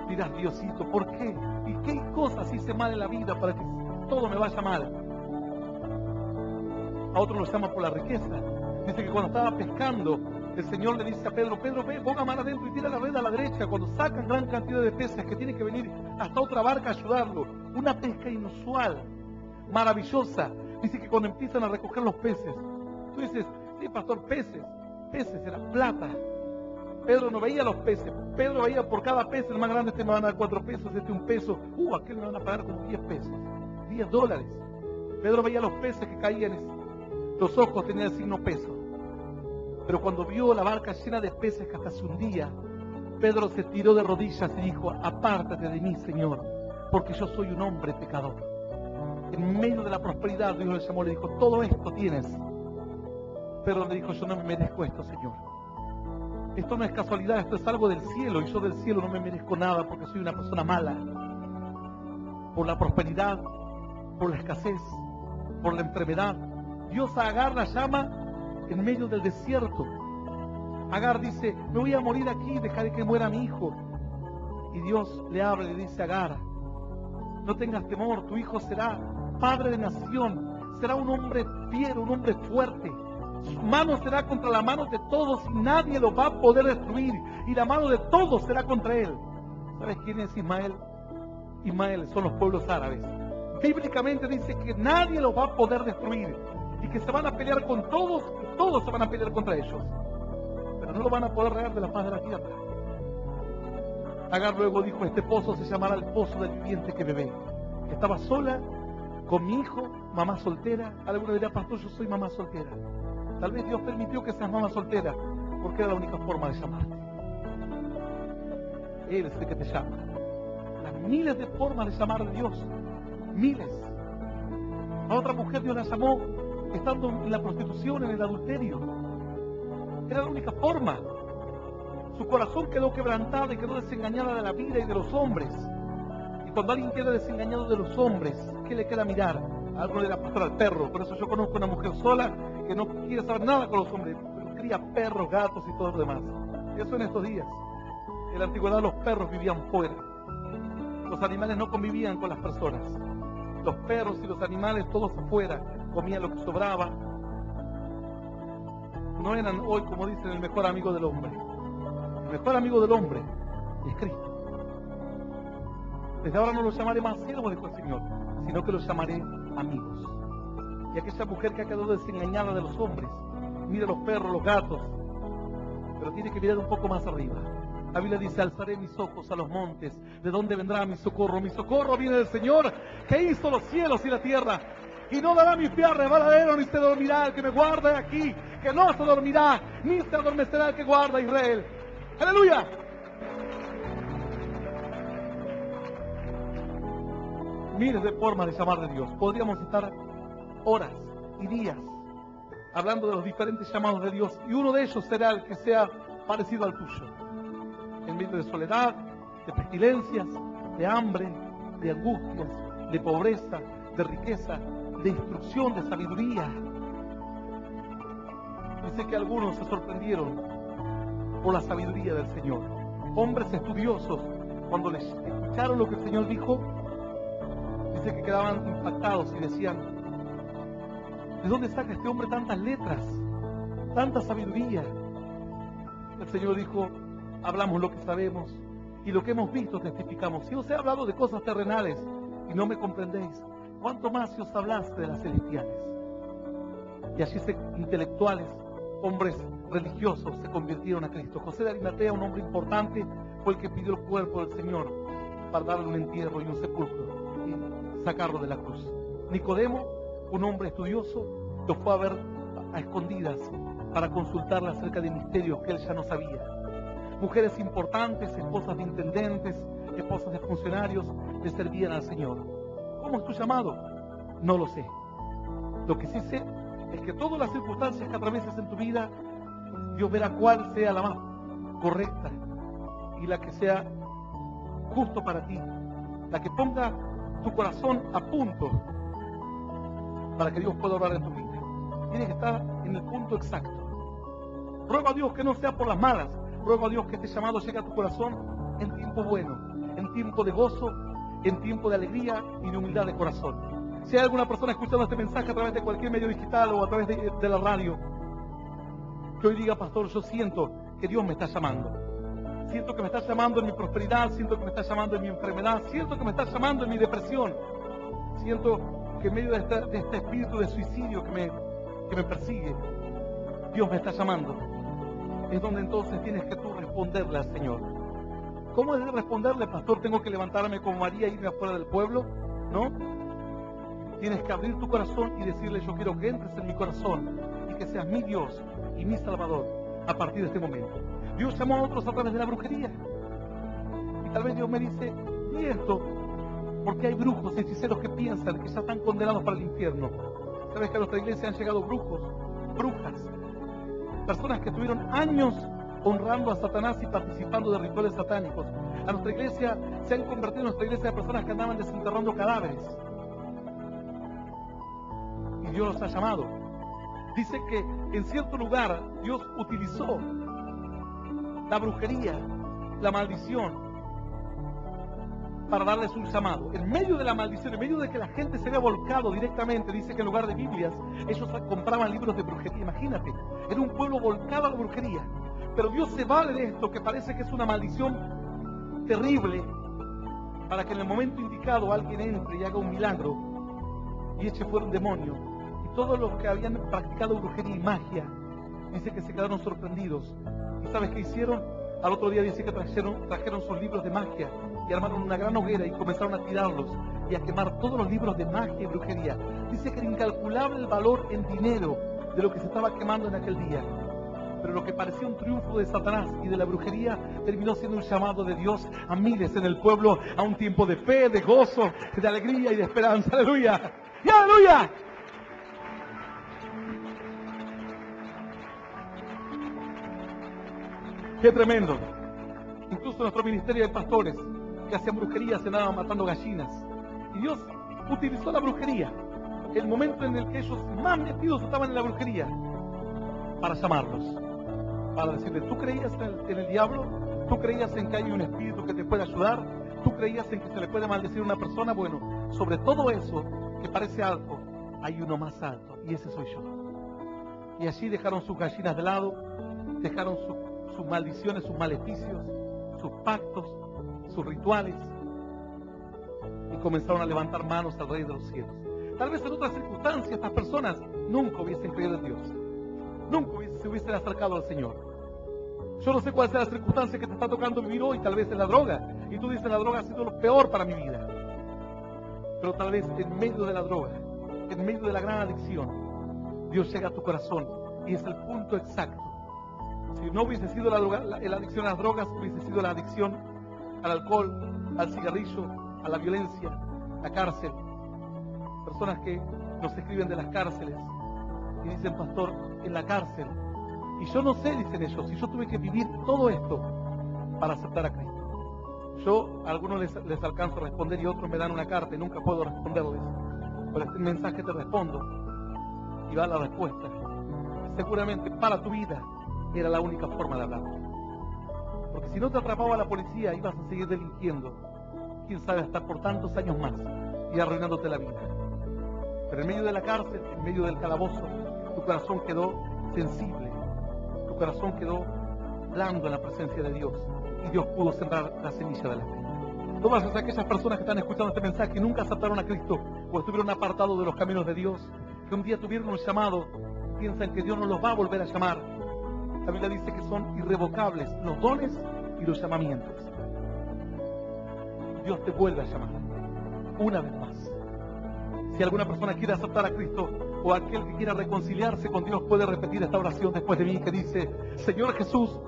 Speaker 2: dirás, Diosito, ¿por qué? ¿Y qué cosas hice mal en la vida para que todo me vaya mal? A otros lo llama por la riqueza. Dice que cuando estaba pescando, el Señor le dice a Pedro, Pedro, ve, ponga mano adentro y tira la red a la derecha. Cuando sacan gran cantidad de peces, que tiene que venir hasta otra barca a ayudarlo. Una pesca inusual, maravillosa. Dice que cuando empiezan a recoger los peces, tú dices, sí, pastor, peces, era plata. Pedro no veía los peces. Pedro veía por cada pez, el más grande, este me van a dar 4 pesos, este 1 peso. Aquel me van a pagar como 10 pesos, $10. Pedro veía los peces que caían, los ojos tenían el signo peso. Pero cuando vio la barca llena de peces que hasta se hundía, Pedro se tiró de rodillas y dijo, apártate de mí, Señor, porque yo soy un hombre pecador. En medio de la prosperidad, Dios le llamó, le dijo, todo esto tienes. Pedro le dijo, yo no me merezco esto, Señor. Esto no es casualidad, esto es algo del cielo, y yo del cielo no me merezco nada porque soy una persona mala. Por la prosperidad, por la escasez, por la enfermedad, Dios a Agar la llama en medio del desierto. Agar dice, me voy a morir aquí, dejaré que muera mi hijo. Y Dios le habla y le dice a Agar, no tengas temor, tu hijo será padre de nación, será un hombre fiero, un hombre fuerte. Su mano será contra la mano de todos y nadie lo va a poder destruir. Y la mano de todos será contra él. ¿Sabes quién es Ismael? Ismael son los pueblos árabes. Bíblicamente dice que nadie los va a poder destruir. Y que se van a pelear con todos y todos se van a pelear contra ellos. Pero no lo van a poder regar de la faz de la tierra. Agar luego dijo, este pozo se llamará el pozo del viviente que bebé. Estaba sola, con mi hijo, mamá soltera. Alguno dirá, pastor, yo soy mamá soltera. Tal vez Dios permitió que seas mamá soltera, porque era la única forma de llamarte. Él es el que te llama. Las miles de formas de llamar a Dios. Miles. A otra mujer Dios la llamó estando en la prostitución, en el adulterio. Era la única forma. Su corazón quedó quebrantado y quedó desengañada de la vida y de los hombres. Y cuando alguien queda desengañado de los hombres, ¿qué le queda mirar? Algo de la pastora al perro. Por eso yo conozco una mujer sola que no quiere saber nada con los hombres, pero cría perros, gatos y todo lo demás. Eso en estos días. En la antigüedad los perros vivían fuera. Los animales no convivían con las personas. Los perros y los animales todos afuera, comían lo que sobraba. No eran hoy, como dicen, el mejor amigo del hombre. El mejor amigo del hombre es Cristo. Desde ahora no los llamaré más siervos, dijo el Señor, sino que los llamaré amigos. Y aquella mujer que ha quedado desengañada de los hombres, mira los perros, los gatos, pero tiene que mirar un poco más arriba. La Biblia dice, alzaré mis ojos a los montes. ¿De dónde vendrá mi socorro? Mi socorro viene del Señor, que hizo los cielos y la tierra. Y no dará mi pie a resbaladero, ni se dormirá el que me guarda de aquí, que no se dormirá, ni se adormecerá el que guarda a Israel. ¡Aleluya! Miles de formas de llamar de Dios. Podríamos estar horas y días hablando de los diferentes llamados de Dios, y uno de ellos será el que sea parecido al tuyo. En medio de soledad, de pestilencias, de hambre, de angustias, de pobreza, de riqueza, de instrucción, de sabiduría. Dice que algunos se sorprendieron por la sabiduría del Señor. Hombres estudiosos, cuando les escucharon lo que el Señor dijo, dice que quedaban impactados y decían, ¿de dónde saca este hombre tantas letras, tanta sabiduría? El Señor dijo, hablamos lo que sabemos y lo que hemos visto testificamos. Si os he hablado de cosas terrenales y no me comprendéis, ¿cuánto más si os hablaste de las celestiales? Y allí intelectuales, hombres religiosos, se convirtieron a Cristo. José de Arimatea, un hombre importante, fue el que pidió el cuerpo del Señor para darle un entierro y un sepulcro y sacarlo de la cruz. Nicodemo, un hombre estudioso, lo fue a ver a escondidas para consultarle acerca de misterios que él ya no sabía. Mujeres importantes, esposas de intendentes, esposas de funcionarios, le servían al Señor. ¿Cómo es tu llamado? No lo sé. Lo que sí sé es que todas las circunstancias que atravieses en tu vida, Dios verá cuál sea la más correcta y la que sea justo para ti, la que ponga tu corazón a punto para que Dios pueda obrar en tu vida. Tienes que estar en el punto exacto. Ruego a Dios que no sea por las malas. Ruego a Dios que este llamado llegue a tu corazón en tiempo bueno, en tiempo de gozo, en tiempo de alegría y de humildad de corazón. Si hay alguna persona escuchando este mensaje a través de cualquier medio digital o a través de la radio, que hoy diga, pastor, yo siento que Dios me está llamando. Siento que me está llamando en mi prosperidad, siento que me está llamando en mi enfermedad, siento que me está llamando en mi depresión. Siento que en medio de este espíritu de suicidio que me persigue, Dios me está llamando. Es donde entonces tienes que tú responderle al Señor. ¿Cómo es de responderle, pastor? ¿Tengo que levantarme como María e irme afuera del pueblo? ¿No? Tienes que abrir tu corazón y decirle, yo quiero que entres en mi corazón y que seas mi Dios y mi Salvador a partir de este momento. Dios llamó a otros a través de la brujería. Y tal vez Dios me dice, ¿y esto? Porque hay brujos y hechiceros que piensan que ya están condenados para el infierno. ¿Sabes que a nuestra iglesia han llegado brujos, brujas, personas que estuvieron años honrando a Satanás y participando de rituales satánicos? A nuestra iglesia se han convertido en nuestra iglesia de personas que andaban desenterrando cadáveres. Y Dios los ha llamado. Dice que en cierto lugar Dios utilizó la brujería, la maldición, para darles un llamado. En medio de la maldición, en medio de que la gente se había volcado directamente, dice que en lugar de Biblias, ellos compraban libros de brujería. Imagínate, era un pueblo volcado a la brujería. Pero Dios se vale de esto, que parece que es una maldición terrible, para que en el momento indicado alguien entre y haga un milagro y eche fuera un demonio. Y todos los que habían practicado brujería y magia, dice que se quedaron sorprendidos. ¿Y sabes qué hicieron? Al otro día dice que trajeron sus libros de magia y armaron una gran hoguera y comenzaron a tirarlos y a quemar todos los libros de magia y brujería. Dice que era incalculable el valor en dinero de lo que se estaba quemando en aquel día. Pero lo que parecía un triunfo de Satanás y de la brujería terminó siendo un llamado de Dios a miles en el pueblo, a un tiempo de fe, de gozo, de alegría y de esperanza. ¡Aleluya! ¡Y aleluya! ¡Qué tremendo! Incluso nuestro ministerio de pastores que hacían brujería se andaban matando gallinas. Y Dios utilizó la brujería, el momento en el que ellos más metidos estaban en la brujería, para llamarlos, para decirles, ¿tú creías en el diablo? ¿Tú creías en que hay un espíritu que te puede ayudar? ¿Tú creías en que se le puede maldecir a una persona? Bueno, sobre todo eso que parece alto, hay uno más alto, y ese soy yo. Y allí dejaron sus gallinas de lado, dejaron sus maldiciones, sus maleficios, sus pactos, sus rituales, y comenzaron a levantar manos al Rey de los cielos. Tal vez en otras circunstancias estas personas nunca hubiesen creído en Dios, nunca se hubiesen acercado al Señor. Yo no sé cuál sea la circunstancia que te está tocando vivir hoy, tal vez es la droga, y tú dices, la droga ha sido lo peor para mi vida. Pero tal vez en medio de la droga, en medio de la gran adicción, Dios llega a tu corazón y es el punto exacto. Si no hubiese sido la adicción a las drogas, hubiese sido la adicción al alcohol, al cigarrillo, a la violencia, la cárcel. Personas que nos escriben de las cárceles y dicen, pastor, en la cárcel. Y yo no sé, dicen ellos, si yo tuve que vivir todo esto para aceptar a Cristo. Yo a algunos les alcanzo a responder y otros me dan una carta y nunca puedo responderles. Por este mensaje te respondo y va la respuesta. Seguramente para tu vida era la única forma de hablar. Porque si no te atrapaba la policía, ibas a seguir delinquiendo. Quién sabe, hasta por tantos años más y arruinándote la vida. Pero en medio de la cárcel, en medio del calabozo, tu corazón quedó sensible. Tu corazón quedó blando en la presencia de Dios. Y Dios pudo sembrar la semilla de la fe. Todas aquellas personas que están escuchando este mensaje y nunca aceptaron a Cristo o estuvieron apartados de los caminos de Dios, que un día tuvieron un llamado, piensan que Dios no los va a volver a llamar. La Biblia dice que son irrevocables los dones y los llamamientos. Dios te vuelve a llamar una vez más. Si alguna persona quiere aceptar a Cristo o aquel que quiera reconciliarse con Dios puede repetir esta oración después de mí que dice, Señor Jesús,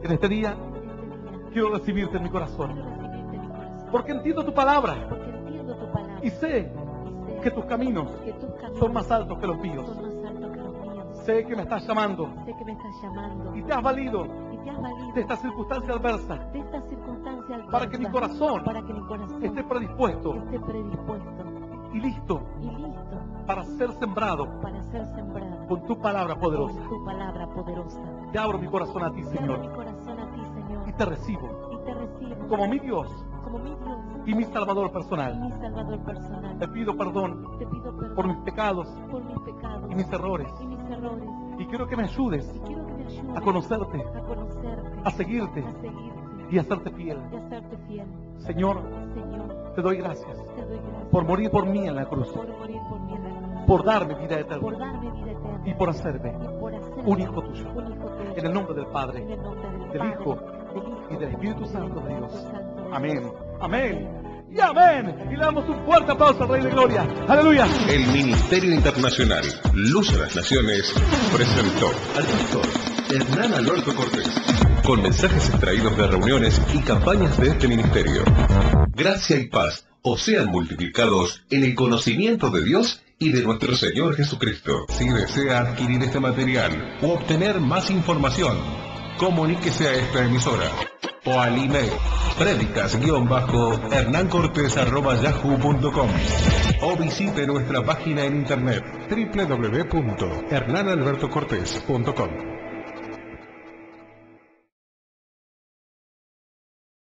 Speaker 2: en este día quiero recibirte en mi corazón. Porque entiendo tu palabra y sé que tus caminos son más altos que los míos. Sé que me estás llamando
Speaker 3: Sé que me estás llamando
Speaker 2: y te has valido
Speaker 3: y te has valido
Speaker 2: de esta circunstancia adversa
Speaker 3: de esta circunstancia adversa,
Speaker 2: para que mi corazón
Speaker 3: para que mi corazón
Speaker 2: esté predispuesto
Speaker 3: esté predispuesto
Speaker 2: y listo
Speaker 3: y listo
Speaker 2: para ser sembrado
Speaker 3: para ser sembrado
Speaker 2: con tu palabra poderosa.
Speaker 3: con tu palabra poderosa.
Speaker 2: Te abro mi corazón a ti,
Speaker 3: Te abro mi
Speaker 2: Señor,
Speaker 3: corazón a ti, Señor,
Speaker 2: y te recibo
Speaker 3: y te recibo
Speaker 2: como mi Dios
Speaker 3: como mi Dios
Speaker 2: y mi Salvador
Speaker 3: y
Speaker 2: personal.
Speaker 3: mi Salvador personal.
Speaker 2: Te pido perdón
Speaker 3: Te pido perdón
Speaker 2: por mis pecados
Speaker 3: por mis pecados
Speaker 2: y mis errores.
Speaker 3: y mis errores.
Speaker 2: Y quiero que me ayudes
Speaker 3: Y quiero que me ayudes
Speaker 2: a conocerte,
Speaker 3: a conocerte,
Speaker 2: a seguirte
Speaker 3: a seguirte
Speaker 2: y a serte fiel.
Speaker 3: y a serte fiel.
Speaker 2: Señor,
Speaker 3: Señor,
Speaker 2: te doy gracias
Speaker 3: te doy gracias
Speaker 2: por morir por mí en la cruz,
Speaker 3: por morir por mí en la cruz,
Speaker 2: por darme vida
Speaker 3: por
Speaker 2: eterna
Speaker 3: darme vida eterna
Speaker 2: y por hacerme
Speaker 3: y por hacer
Speaker 2: un hijo tuyo.
Speaker 3: un hijo tuyo.
Speaker 2: En el nombre del
Speaker 3: En
Speaker 2: Padre,
Speaker 3: el nombre del
Speaker 2: del
Speaker 3: Padre,
Speaker 2: Hijo
Speaker 3: del Hijo
Speaker 2: y del Espíritu Santo de
Speaker 3: y del
Speaker 2: Dios.
Speaker 3: Espíritu Santo de
Speaker 2: Amén.
Speaker 3: Dios.
Speaker 2: Amén. Y amén. Y le damos un fuerte aplauso al Rey de Gloria. Aleluya.
Speaker 1: El Ministerio Internacional Luz a las Naciones presentó al pastor Hernán Alberto Cortés con mensajes extraídos de reuniones y campañas de este ministerio. Gracia y paz os sean multiplicados en el conocimiento de Dios y de nuestro Señor Jesucristo. Si desea adquirir este material o obtener más información, comuníquese a esta emisora o al email predicas-hernancortes@yahoo.com o visite nuestra página en internet www.hernanalbertocortes.com.